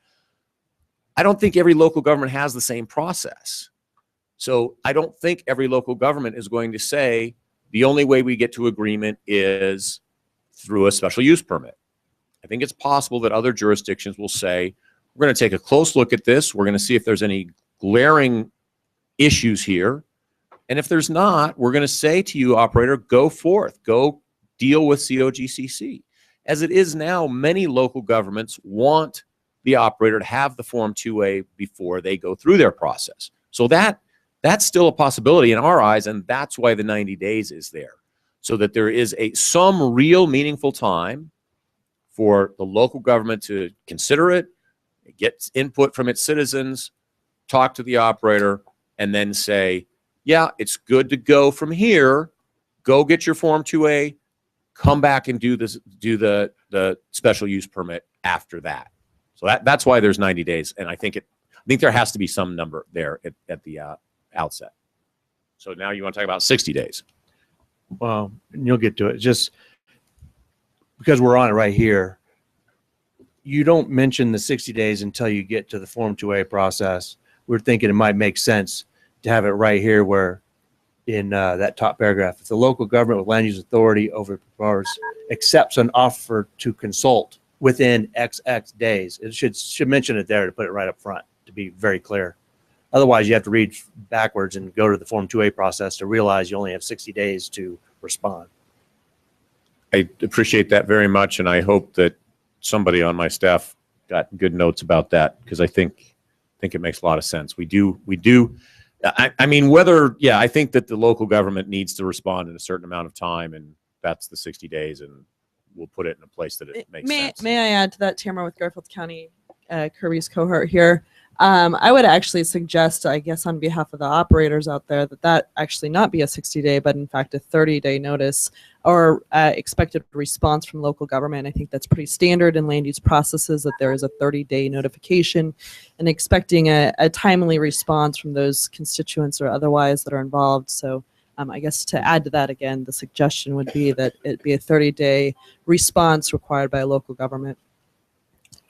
I don't think every local government has the same process. So I don't think every local government is going to say the only way we get to agreement is through a special use permit. I think it's possible that other jurisdictions will say, we're going to take a close look at this. We're going to see if there's any glaring issues here. And if there's not, we're going to say to you, operator, go forth, go deal with COGCC. As it is now, many local governments want the operator to have the Form 2A before they go through their process. So that's still a possibility in our eyes, and that's why the 90 days is there. So that there is some real meaningful time for the local government to consider it, get input from its citizens, talk to the operator, and then say, yeah, it's good to go from here. Go get your Form 2A, come back and do the special use permit after that. So that's why there's 90 days. And I think there has to be some number there at the outset. So now you want to talk about 60 days. Well, and you'll get to it. Just because we're on it right here, you don't mention the 60 days until you get to the Form 2A process. We're thinking it might make sense to have it right here where in that top paragraph, if the local government with land use authority over proposed accepts an offer to consult within XX days, it should mention it there to put it right up front to be very clear. Otherwise, you have to read backwards and go to the Form 2A process to realize you only have 60 days to respond. I appreciate that very much, and I hope that somebody on my staff got good notes about that because I think it makes a lot of sense. We do. I mean, I think that the local government needs to respond in a certain amount of time, and that's the 60 days, and we'll put it in a place that it makes sense. May I add to that, Tamara, with Garfield County, Kirby's cohort here? I would actually suggest, I guess, on behalf of the operators out there, that actually not be a 60-day, but in fact a 30-day notice or expected response from local government. I think that's pretty standard in land use processes that there is a 30-day notification and expecting a timely response from those constituents or otherwise that are involved. So I guess to add to that again, the suggestion would be that it be a 30-day response required by a local government.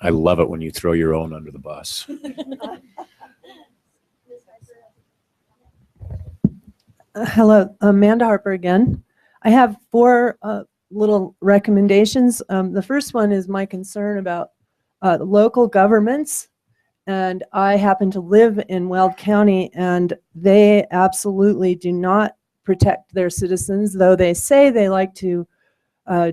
I love it when you throw your own under the bus. Hello, Amanda Harper again. I have 4 little recommendations. The first one is my concern about local governments. And I happen to live in Weld County, and they absolutely do not protect their citizens, though they say they like to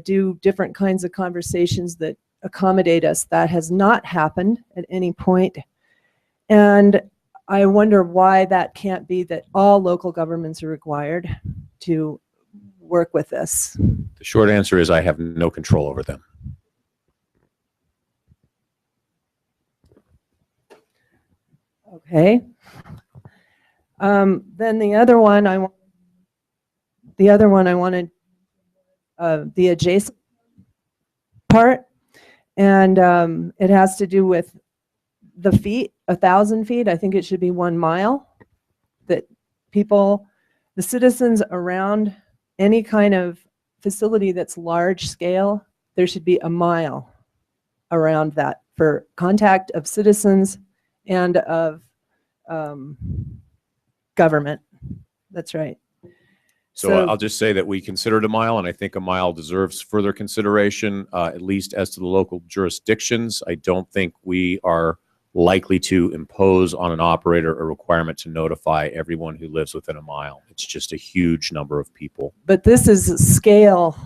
do different kinds of conversations that accommodate us. That has not happened at any point. And I wonder why that can't be, that all local governments are required to work with this. The short answer is I have no control over them. Okay. Then the other one I wanted the adjacent part. And it has to do with the feet, 1,000 feet. I think it should be 1 mile. That people, the citizens around any kind of facility that's large scale, there should be 1 mile around that for contact of citizens and of government. That's right. So I'll just say that we considered 1 mile, and I think 1 mile deserves further consideration, at least as to the local jurisdictions. I don't think we are likely to impose on an operator a requirement to notify everyone who lives within 1 mile. It's just a huge number of people. But this is scale.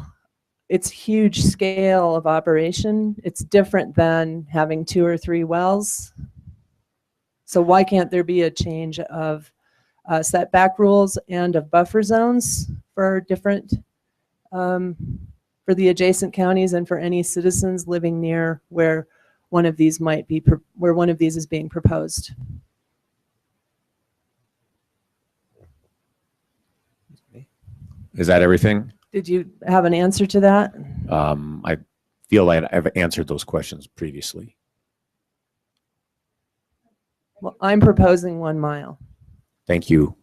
It's huge scale of operation. It's different than having 2 or 3 wells. So why can't there be a change of setback rules and of buffer zones for different, for the adjacent counties and for any citizens living near where one of these might be, where one of these is being proposed? Is that everything? Did you have an answer to that? I feel like I've answered those questions previously. Well, I'm proposing 1 mile. Thank you.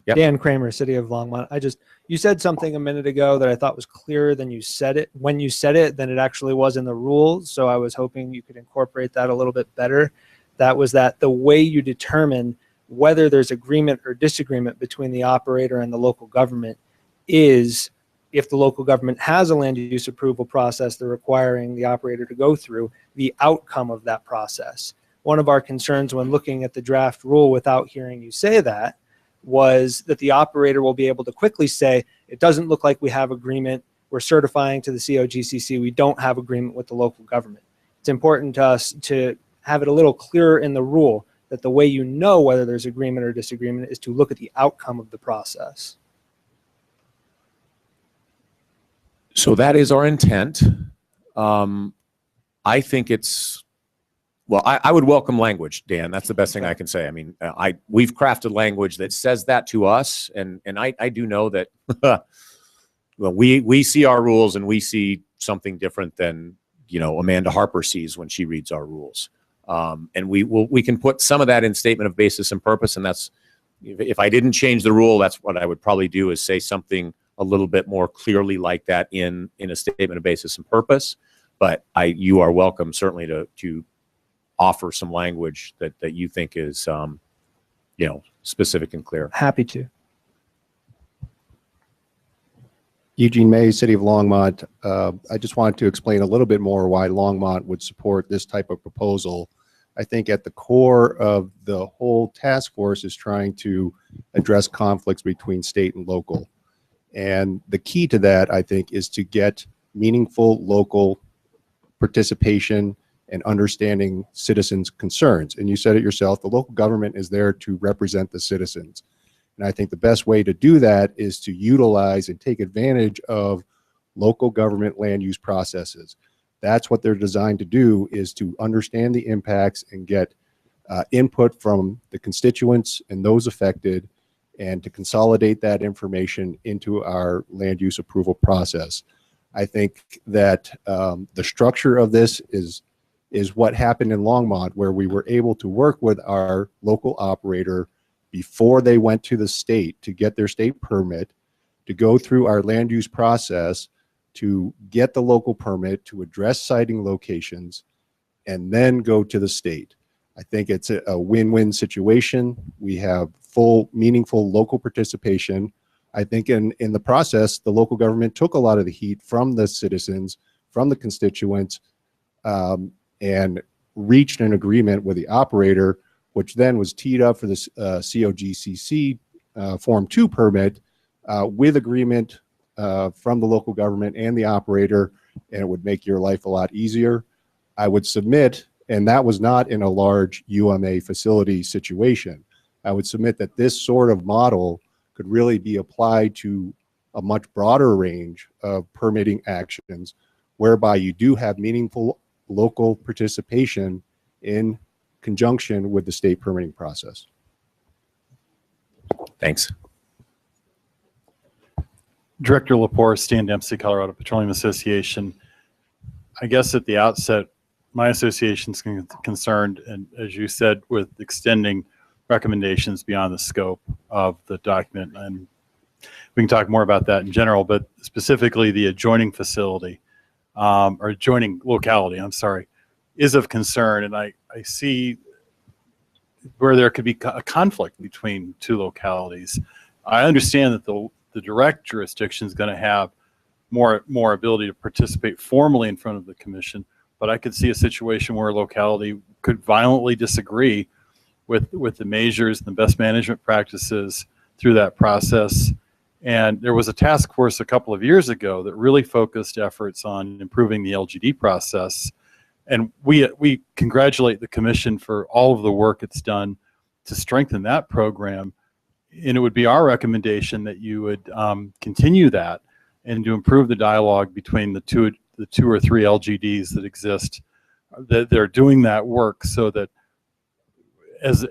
Yep. Dan Kramer, City of Longmont. You said something a minute ago that I thought was clearer than you said it. When you said it, than it actually was in the rules. So I was hoping you could incorporate that a little bit better. That was that the way you determine whether there's agreement or disagreement between the operator and the local government is if the local government has a land use approval process they're requiring the operator to go through, the outcome of that process. One of our concerns when looking at the draft rule without hearing you say that was that the operator will be able to quickly say, it doesn't look like we have agreement. We're certifying to the COGCC. We don't have agreement with the local government. It's important to us to have it a little clearer in the rule that the way you know whether there's agreement or disagreement is to look at the outcome of the process. So that is our intent. I think it's, well, I would welcome language, Dan. That's the best thing I can say. I mean, we've crafted language that says that to us, and I do know that well, we see our rules and we see something different than, you know, Amanda Harper sees when she reads our rules. And we can put some of that in statement of basis and purpose, and that's, if I didn't change the rule, that's what I would probably do, is say something a little bit more clearly like that in a statement of basis and purpose. But you are welcome certainly to offer some language that you think is, you know, specific and clear. Happy to. Eugene May, City of Longmont. I just wanted to explain a little bit more why Longmont would support this type of proposal. I think at the core of the whole task force is trying to address conflicts between state and local. And the key to that, I think, is to get meaningful local participation and understanding citizens' concerns. And you said it yourself, the local government is there to represent the citizens. And I think the best way to do that is to utilize and take advantage of local government land use processes. That's what they're designed to do, is to understand the impacts and get input from the constituents and those affected, and to consolidate that information into our land use approval process. I think that the structure of this is what happened in Longmont, where we were able to work with our local operator before they went to the state to get their state permit, to go through our land use process, to get the local permit, to address siting locations, and then go to the state. I think it's a win-win situation. We have full, meaningful local participation. I think in the process, the local government took a lot of the heat from the citizens, from the constituents, and reached an agreement with the operator, which then was teed up for the COGCC Form 2 permit with agreement from the local government and the operator, and it would make your life a lot easier. I would submit, and that was not in a large UMA facility situation, I would submit that this sort of model could really be applied to a much broader range of permitting actions, whereby you do have meaningful local participation in conjunction with the state permitting process. Thanks. Director Lepore, Stan Dempsey, Colorado Petroleum Association. I guess at the outset, my association's concerned, and as you said, with extending recommendations beyond the scope of the document. And we can talk more about that in general, but specifically the adjoining facility, or adjoining locality, I'm sorry, is of concern. And I see where there could be a conflict between two localities. I understand that the direct jurisdiction is going to have more ability to participate formally in front of the commission, but I could see a situation where a locality could violently disagree with the measures and the best management practices through that process. And there was a task force a couple of years ago that really focused efforts on improving the LGD process. And we congratulate the commission for all of the work it's done to strengthen that program. And it would be our recommendation that you would continue that and to improve the dialogue between the two or three LGDs that exist, that they're doing that work, so that as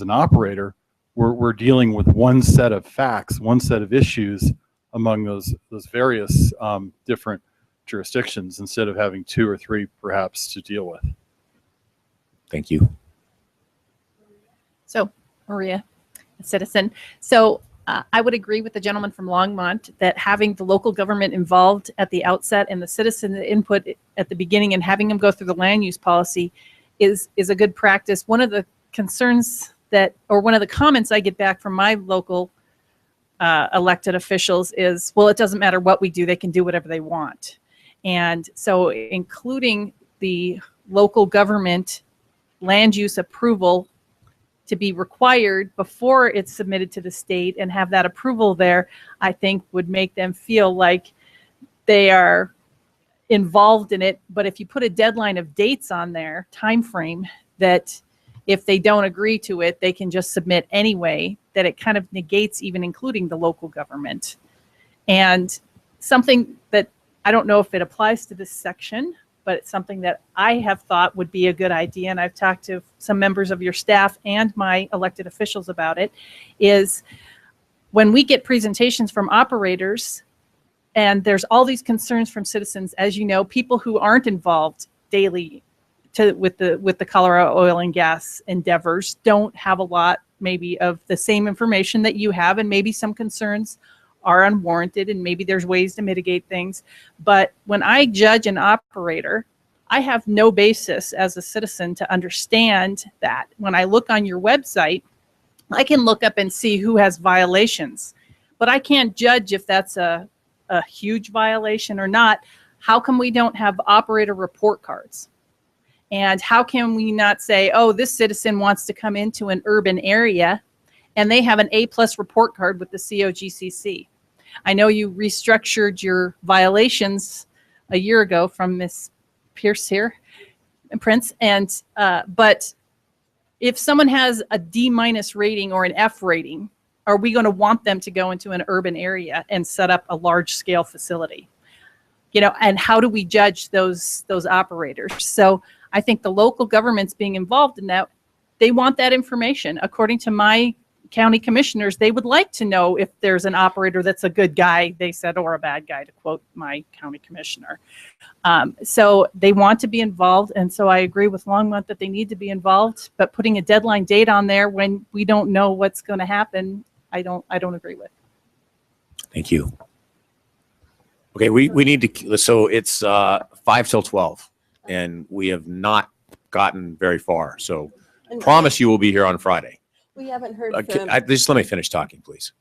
an operator, we're dealing with one set of facts, one set of issues among those various different jurisdictions, instead of having two or three perhaps to deal with. Thank you. So, Maria, a citizen. So I would agree with the gentleman from Longmont that having the local government involved at the outset and the citizen input at the beginning and having them go through the land use policy is a good practice. One of the concerns one of the comments I get back from my local elected officials is, well, it doesn't matter what we do, they can do whatever they want. And so including the local government land use approval to be required before it's submitted to the state and have that approval there, I think would make them feel like they are involved in it. But if you put a deadline of dates on there, time frame, that if they don't agree to it, they can just submit anyway, that it kind of negates even including the local government. And something that I don't know if it applies to this section, but it's something that I have thought would be a good idea, and I've talked to some members of your staff and my elected officials about it, is when we get presentations from operators and there's all these concerns from citizens, as you know, people who aren't involved daily with the Colorado oil and gas endeavors don't have a lot maybe of the same information that you have, and maybe some concerns are unwarranted and maybe there's ways to mitigate things. But when I judge an operator, I have no basis as a citizen to understand that. When I look on your website, I can look up and see who has violations, but I can't judge if that's a huge violation or not. How come we don't have operator report cards? And how can we not say, oh, this citizen wants to come into an urban area and they have an A+ report card with the COGCC? I know you restructured your violations a year ago from Ms. Pierce here, Prince, and but if someone has a D- rating or an F rating, are we going to want them to go into an urban area and set up a large scale facility? You know, and how do we judge those operators? So I think the local governments being involved in that, they want that information. According to my county commissioners, they would like to know if there's an operator that's a good guy, they said, or a bad guy, to quote my county commissioner. So they want to be involved, and so I agree with Longmont that they need to be involved, but putting a deadline date on there when we don't know what's going to happen, I don't agree with. Thank you. Okay, we need to, so it's 5 till 12, and we have not gotten very far. So promise you we'll be here on Friday. We haven't heard from. Just let me finish talking, please.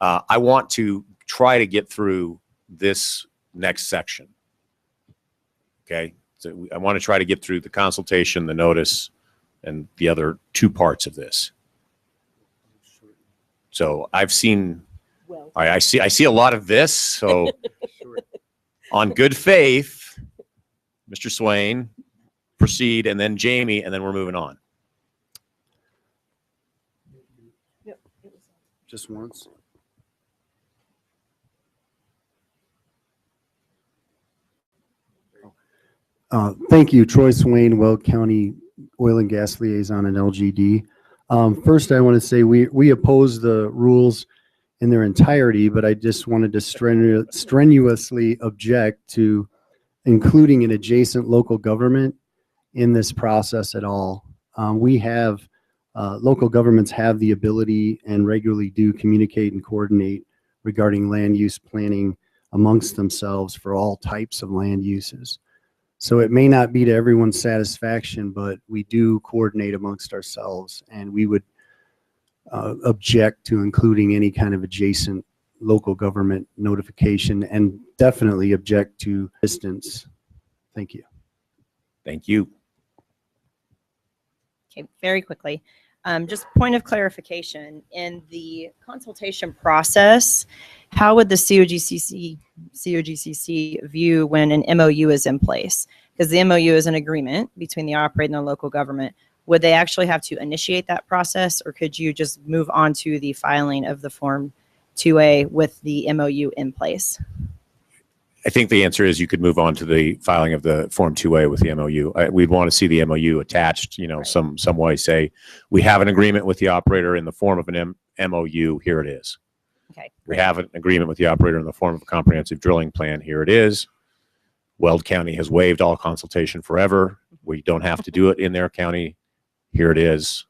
I want to try to get through this next section. Okay, so I want to try to get through the consultation, the notice, and the other two parts of this. So I've seen, I see a lot of this. So on good faith, Mr. Swain, proceed, and then Jamie, and then we're moving on. Just once. Thank you, Troy Swain, Weld County Oil and Gas Liaison and LGD. First, I want to say we oppose the rules in their entirety, but I just wanted to strenuously object to including an adjacent local government in this process at all. We have, local governments have the ability and regularly do communicate and coordinate regarding land use planning amongst themselves for all types of land uses. So it may not be to everyone's satisfaction, but we do coordinate amongst ourselves, and we would object to including any kind of adjacent local government notification, and definitely object to distance. Thank you. Thank you. Okay, very quickly. Just point of clarification, in the consultation process, how would the COGCC view when an MOU is in place? Because the MOU is an agreement between the operator and the local government. Would they actually have to initiate that process, or could you just move on to the filing of the Form 2A with the MOU in place? I think the answer is you could move on to the filing of the Form 2A with the MOU. We'd want to see the MOU attached, you know, some way, say, we have an agreement with the operator in the form of an MOU, here it is. Okay. We have an agreement with the operator in the form of a comprehensive drilling plan, here it is. Weld County has waived all consultation forever. We don't have to do it in their county. Here it is.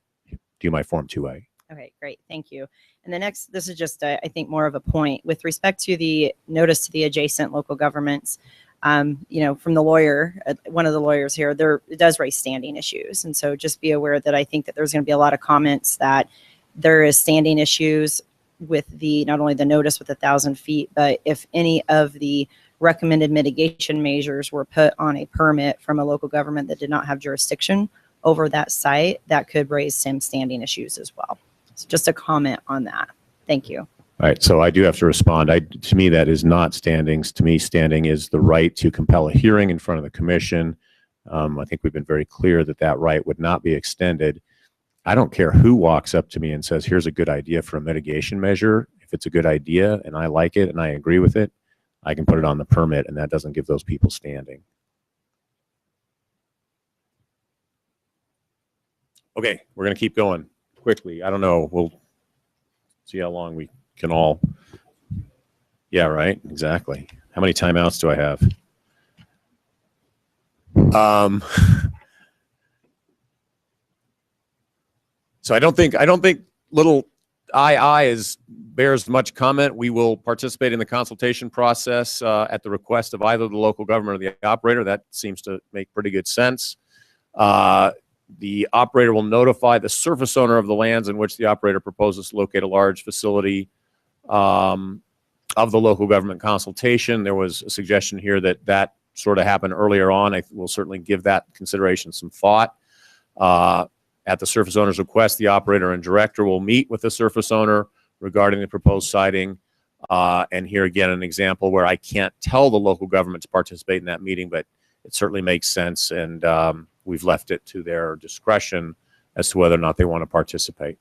Do my Form 2A. Okay, great. Thank you. And the next, this is just, I think, more of a point with respect to the notice to the adjacent local governments. You know, from the lawyer, one of the lawyers here, it does raise standing issues. And so just be aware that I think that there's going to be a lot of comments that there is standing issues with the, not only the notice with 1,000 feet, but if any of the recommended mitigation measures were put on a permit from a local government that did not have jurisdiction over that site, that could raise some standing issues as well. So just a comment on that. Thank you. All right, so I do have to respond. To me, that is not standings. To me, standing is the right to compel a hearing in front of the commission. I think we've been very clear that that right would not be extended. I don't care who walks up to me and says, here's a good idea for a mitigation measure. If it's a good idea and I like it and I agree with it, I can put it on the permit, and that doesn't give those people standing. Okay, we're going to keep going quickly. I don't know. We'll see how long we can all. Yeah, right. Exactly. How many timeouts do I have? So I don't think little II bears much comment. We will participate in the consultation process at the request of either the local government or the operator. That seems to make pretty good sense. The operator will notify the surface owner of the lands in which the operator proposes to locate a large facility of the local government consultation. There was a suggestion here that sort of happened earlier on. I will certainly give that consideration some thought. At the surface owner's request, the operator and director will meet with the surface owner regarding the proposed siting. And here again, an example where I can't tell the local government to participate in that meeting, but it certainly makes sense, and we've left it to their discretion as to whether or not they want to participate.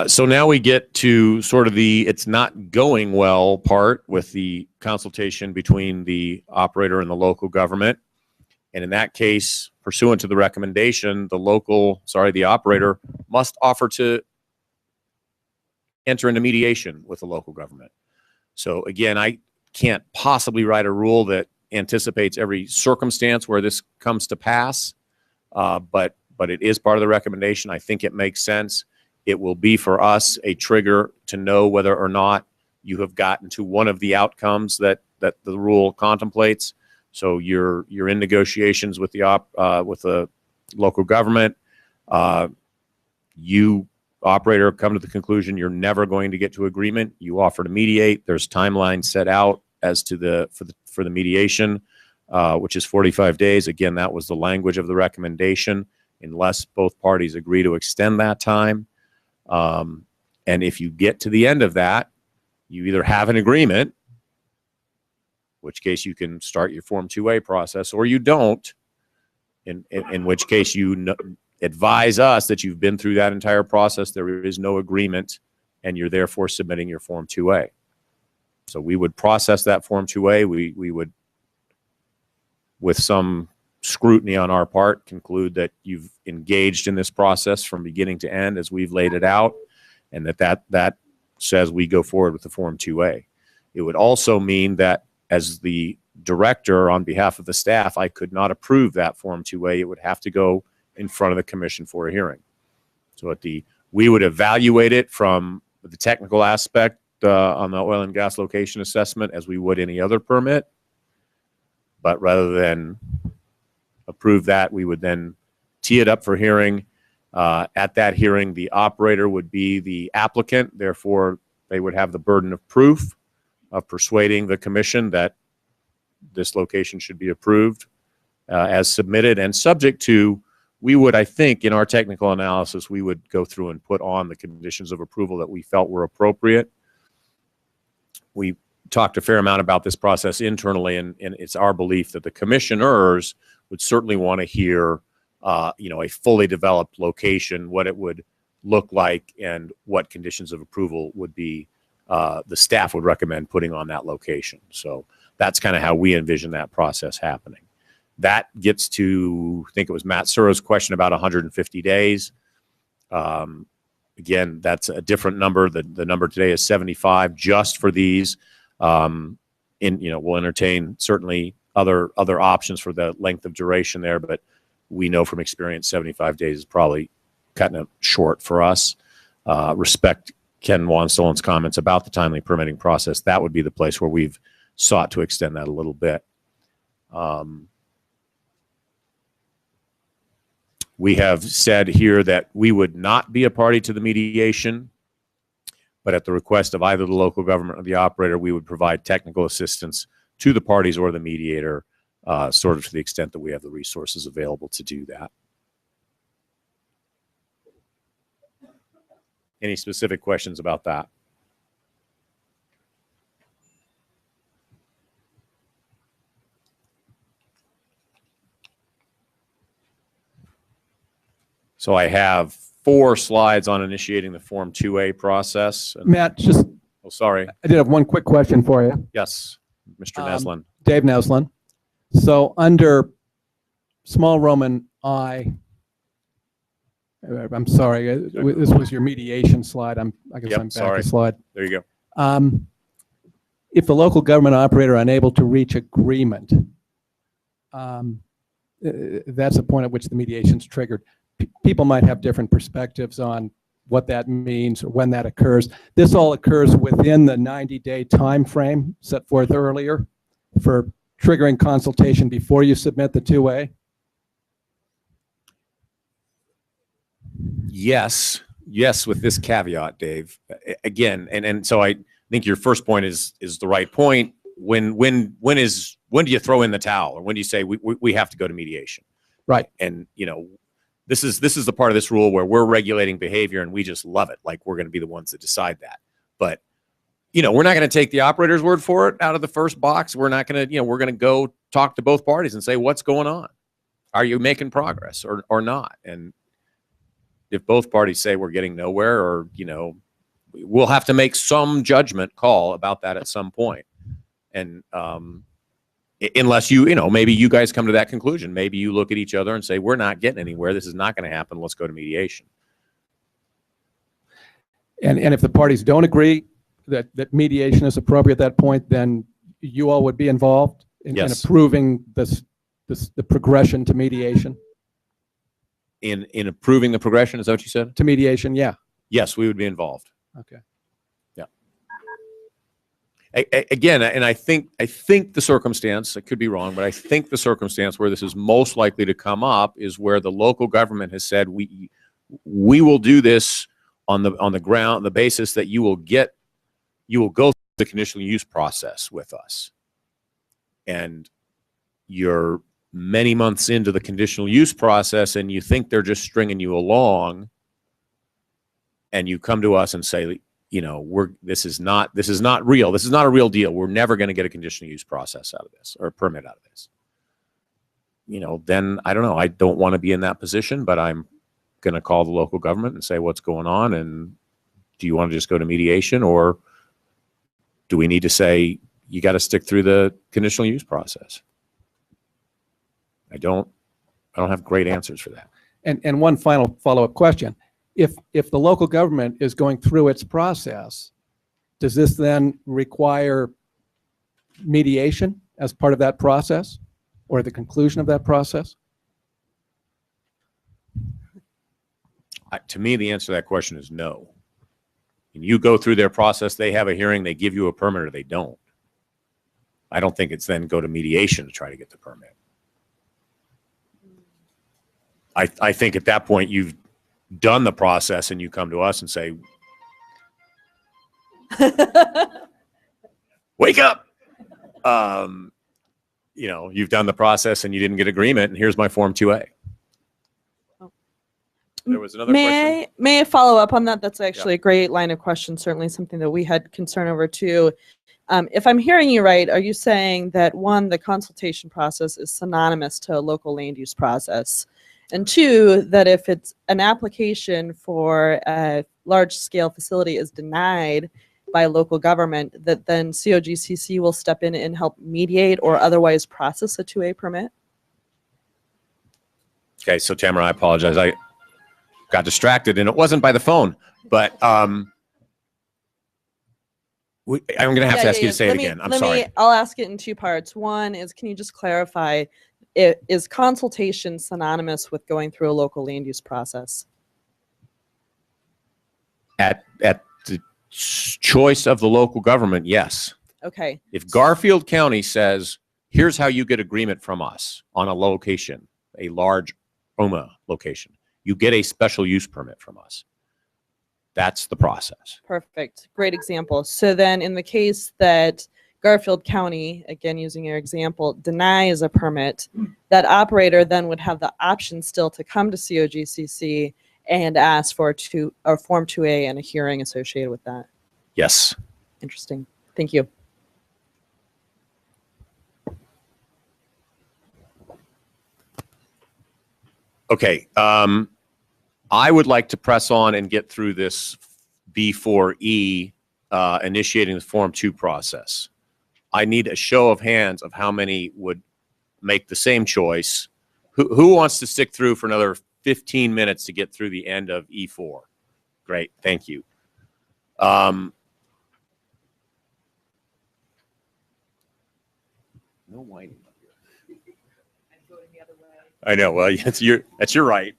So now we get to sort of the it's not going well part with the consultation between the operator and the local government. And in that case, pursuant to the recommendation, the operator must offer to enter into mediation with the local government. So again, I can't possibly write a rule that anticipates every circumstance where this comes to pass, but it is part of the recommendation. I think it makes sense. It will be for us a trigger to know whether or not you have gotten to one of the outcomes that the rule contemplates. So you're in negotiations with the local government. You operator come to the conclusion you're never going to get to agreement. You offer to mediate. There's timelines set out as to for the mediation, which is 45 days. Again, that was the language of the recommendation, unless both parties agree to extend that time. And if you get to the end of that, you either have an agreement, in which case you can start your Form 2A process, or you don't, in which case you advise us that you've been through that entire process, there is no agreement, and you're therefore submitting your Form 2A. So we would process that Form 2A. We would, with some scrutiny on our part, conclude that you've engaged in this process from beginning to end as we've laid it out, and that says we go forward with the Form 2A. It would also mean that as the director on behalf of the staff, I could not approve that Form 2A. It would have to go in front of the commission for a hearing. So we would evaluate it from the technical aspect on the oil and gas location assessment as we would any other permit. But rather than approve that, we would then tee it up for hearing. At that hearing, the operator would be the applicant. Therefore, they would have the burden of proof of persuading the commission that this location should be approved as submitted, and subject to, we would, I think, in our technical analysis, we would go through and put on the conditions of approval that we felt were appropriate. We talked a fair amount about this process internally, and it's our belief that the commissioners would certainly want to hear, a fully developed location, what it would look like, and what conditions of approval would be the staff would recommend putting on that location. So that's kind of how we envision that process happening. That gets to, I think it was Matt Suro's question about 150 days. Again, that's a different number. The number today is 75 just for these. We'll entertain certainly other options for the length of duration there, but we know from experience 75 days is probably cutting it short for us. Respect Ken Wanstolen's comments about the timely permitting process. That would be the place where we've sought to extend that a little bit. We have said here that we would not be a party to the mediation, but at the request of either the local government or the operator, we would provide technical assistance to the parties or the mediator, sort of to the extent that we have the resources available to do that. Any specific questions about that? So I have 4 slides on initiating the Form 2A process. Matt, just. Oh, sorry. I did have one quick question for you. Yes, Mr. Neslin. Dave Neslin. So under small Roman I, I'm sorry, this was your mediation slide. I guess I'm back to slide. There you go. If the local government operator unable to reach agreement, that's the point at which the mediation's triggered. People might have different perspectives on what that means or when that occurs. This all occurs within the 90-day time frame set forth earlier for triggering consultation before you submit the 2A? Yes, with this caveat, Dave. Again, and so I think your first point is the right point. When do you throw in the towel, or when do you say we have to go to mediation? Right. And this is the part of this rule where we're regulating behavior and we just love it, like we're going to be the ones that decide that. But we're not going to take the operator's word for it out of the first box. We're not going to, we're going to go talk to both parties and say, what's going on? Are you making progress or not? And if both parties say we're getting nowhere, or, we'll have to make some judgment call about that at some point. And unless maybe you guys come to that conclusion, maybe you look at each other and say, we're not getting anywhere. This is not going to happen. Let's go to mediation. And if the parties don't agree that mediation is appropriate at that point, then you all would be involved in approving the progression to mediation? In approving the progression, is that what you said? To mediation, yeah. Yes, we would be involved. Okay. Yeah. Again, and I think the circumstance, I could be wrong, but I think the circumstance where this is most likely to come up is where the local government has said, we will do this on the basis that you will go through the conditional use process with us. And you're many months into the conditional use process and you think they're just stringing you along, and you come to us and say, this is not real. This is not a real deal. We're never going to get a conditional use process out of this, or a permit out of this. Then I don't know. I don't want to be in that position, but I'm going to call the local government and say, what's going on? And do you want to just go to mediation, or do we need to say, you got to stick through the conditional use process? I don't have great answers for that. And one final follow-up question. If the local government is going through its process does this then require mediation as part of that process or the conclusion of that process? To me, the answer to that question is no. And you go through their process, they have a hearing, they give you a permit, or they don't. I don't think it's then go to mediation to try to get the permit. I think at that point you've done the process and you come to us and say, wake up. You know, you've done the process and you didn't get agreement, and here's my Form 2A. There was another question. May I follow up on that? That's actually a great line of question, certainly something that we had concern over too. If I'm hearing you right, are you saying that one, the consultation process is synonymous to a local land use process? And two, that if it's an application for a large scale facility is denied by local government, that then COGCC will step in and help mediate or otherwise process a 2A permit? Okay, so Tamara, I apologize. I got distracted, and it wasn't by the phone, but I'm going to have to ask you to say it again. I'm sorry. I'll ask it in two parts. One is, can you just clarify, is consultation synonymous with going through a local land use process? At the choice of the local government, yes. Okay. If Garfield County says, here's how you get agreement from us on a location, a large OMA location, you get a special use permit from us. That's the process. Perfect. Great example. So then in the case that Garfield County, again using your example, denies a permit, that operator then would have the option still to come to COGCC and ask for a Form 2A and a hearing associated with that. Yes. Interesting. Thank you. Okay. I would like to press on and get through this B4E, initiating the Form 2 process. I need a show of hands of how many would make the same choice. Who wants to stick through for another 15 minutes to get through the end of E4? Great, thank you. No whining up here. I know. Well, that's your right.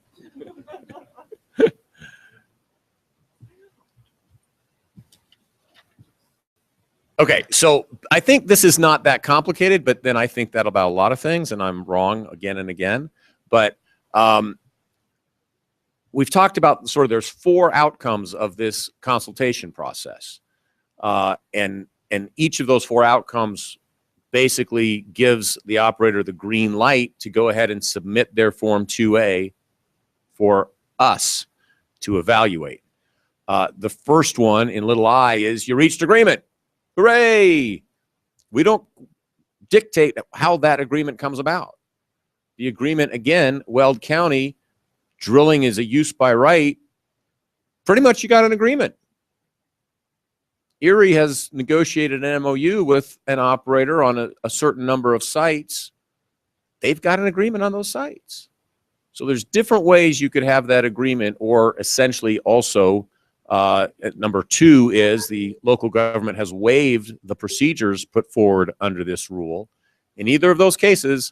Okay, so I think this is not that complicated, but then I think that about a lot of things, and I'm wrong again and again. But we've talked about sort of there's 4 outcomes of this consultation process, and each of those 4 outcomes basically gives the operator the green light to go ahead and submit their Form 2A for us to evaluate. The first one in little I is you reached agreement. Hooray! We don't dictate how that agreement comes about. The agreement, again, Weld County, drilling is a use by right. Pretty much you got an agreement. Erie has negotiated an MOU with an operator on a certain number of sites. They've got an agreement on those sites. So there's different ways you could have that agreement, or essentially also number 2 is the local government has waived the procedures put forward under this rule. In either of those cases,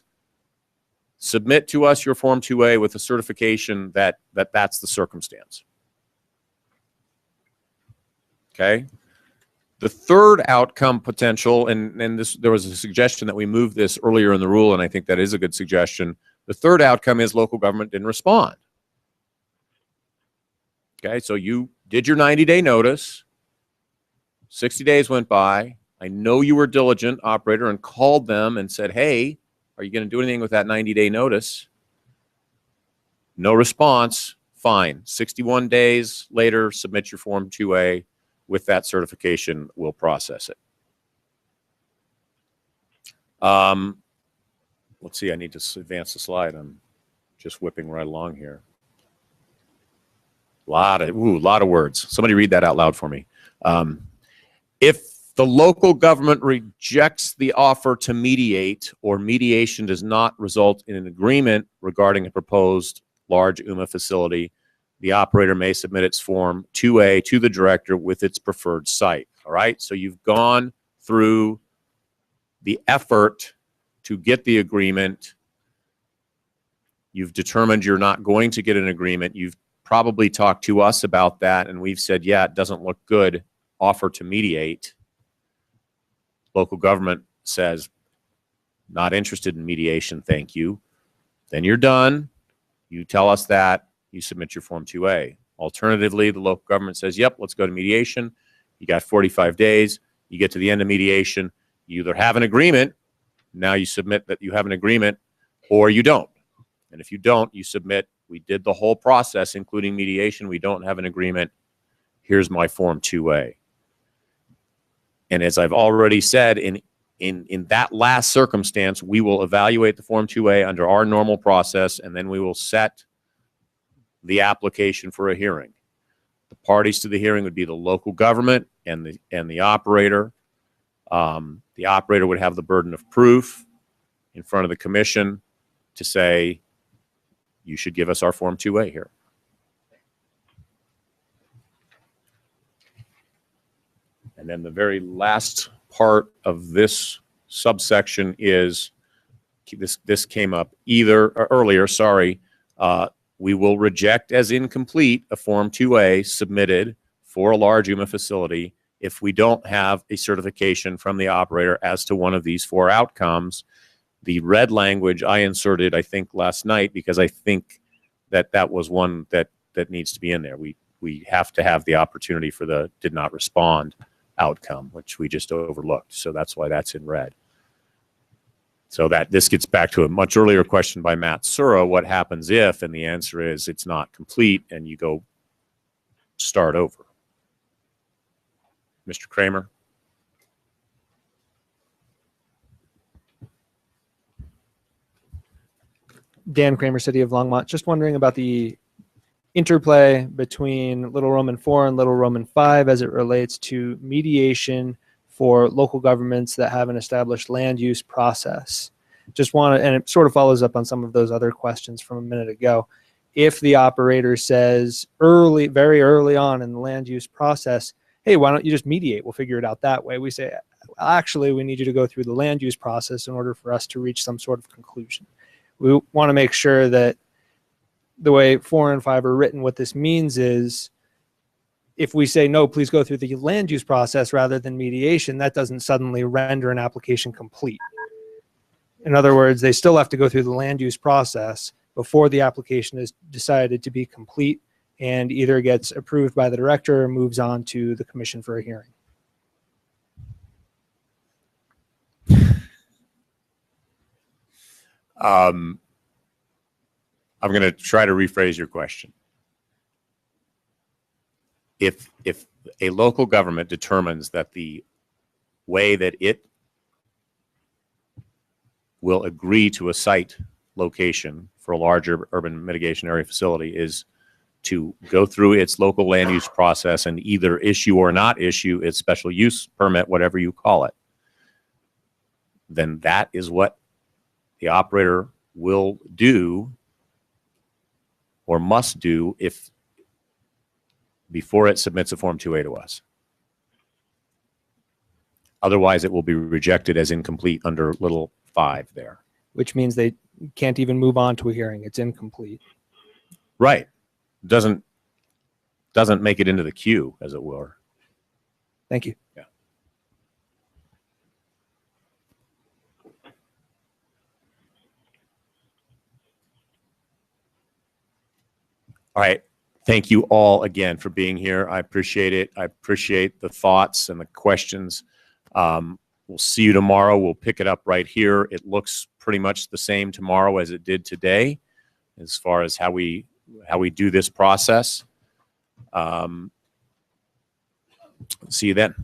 submit to us your Form 2A with a certification that that's the circumstance. Okay. The third outcome potential, and there was a suggestion that we move this earlier in the rule, and I think that is a good suggestion. The third outcome is local government didn't respond. Okay, so you did your 90-day notice. 60 days went by. I know you were diligent, operator, and called them and said, hey, are you going to do anything with that 90-day notice? No response. Fine. 61 days later, submit your Form 2A. With that certification, we'll process it. Let's see, I need to advance the slide. I'm just whipping right along here. Lot of words. Somebody read that out loud for me. If the local government rejects the offer to mediate, or mediation does not result in an agreement regarding a proposed large UMA facility, the operator may submit its Form 2A to the director with its preferred site. All right. So you've gone through the effort to get the agreement. You've determined you're not going to get an agreement. You've probably talked to us about that, and we've said, yeah, it doesn't look good. Offer to mediate. Local government says, not interested in mediation, thank you. Then you're done. You tell us that. You submit your Form 2A. Alternatively, the local government says, yep, let's go to mediation. You got 45 days. You get to the end of mediation. You either have an agreement, now you submit that you have an agreement, or you don't. And if you don't, you submit, we did the whole process, including mediation. We don't have an agreement. Here's my Form 2A. And as I've already said, in that last circumstance, we will evaluate the Form 2A under our normal process, and then we will set the application for a hearing. The parties to the hearing would be the local government and the operator. The operator would have the burden of proof in front of the commission to say, you should give us our Form 2A here. And then the very last part of this subsection is, this came up earlier, sorry, we will reject as incomplete a Form 2A submitted for a large UMA facility if we don't have a certification from the operator as to one of these four outcomes. The red language I inserted, I think, last night, because I think that was one that needs to be in there. We have to have the opportunity for the did not respond outcome, which we just overlooked. So that's why that's in red. So that this gets back to a much earlier question by Matt Sura, what happens if, and the answer is it's not complete and you go start over. Mr. Kramer. Dan Kramer, City of Longmont. Just wondering about the interplay between Little Roman 4 and Little Roman 5 as it relates to mediation for local governments that have an established land use process. Just want to, and it sort of follows up on some of those other questions from a minute ago. If the operator says very early on in the land use process, hey, why don't you just mediate? We'll figure it out that way. We say, actually, we need you to go through the land use process in order for us to reach some sort of conclusion. We want to make sure that the way 4 and 5 are written, what this means is if we say, no, please go through the land use process rather than mediation, that doesn't suddenly render an application complete. In other words, they still have to go through the land use process before the application is decided to be complete and either gets approved by the director or moves on to the commission for a hearing. I'm going to try to rephrase your question. If a local government determines that the way that it will agree to a site location for a larger urban mitigation area facility is to go through its local land use process and either issue or not issue its special use permit, whatever you call it, then that is what the operator will do or must do before it submits a Form 2A to us. Otherwise, it will be rejected as incomplete under little 5 there. Which means they can't even move on to a hearing. It's incomplete. Right. Doesn't make it into the queue, as it were. Thank you. Yeah. All right. Thank you all again for being here. I appreciate it. I appreciate the thoughts and the questions. We'll see you tomorrow. We'll pick it up right here. It looks pretty much the same tomorrow as it did today as far as how we do this process. See you then.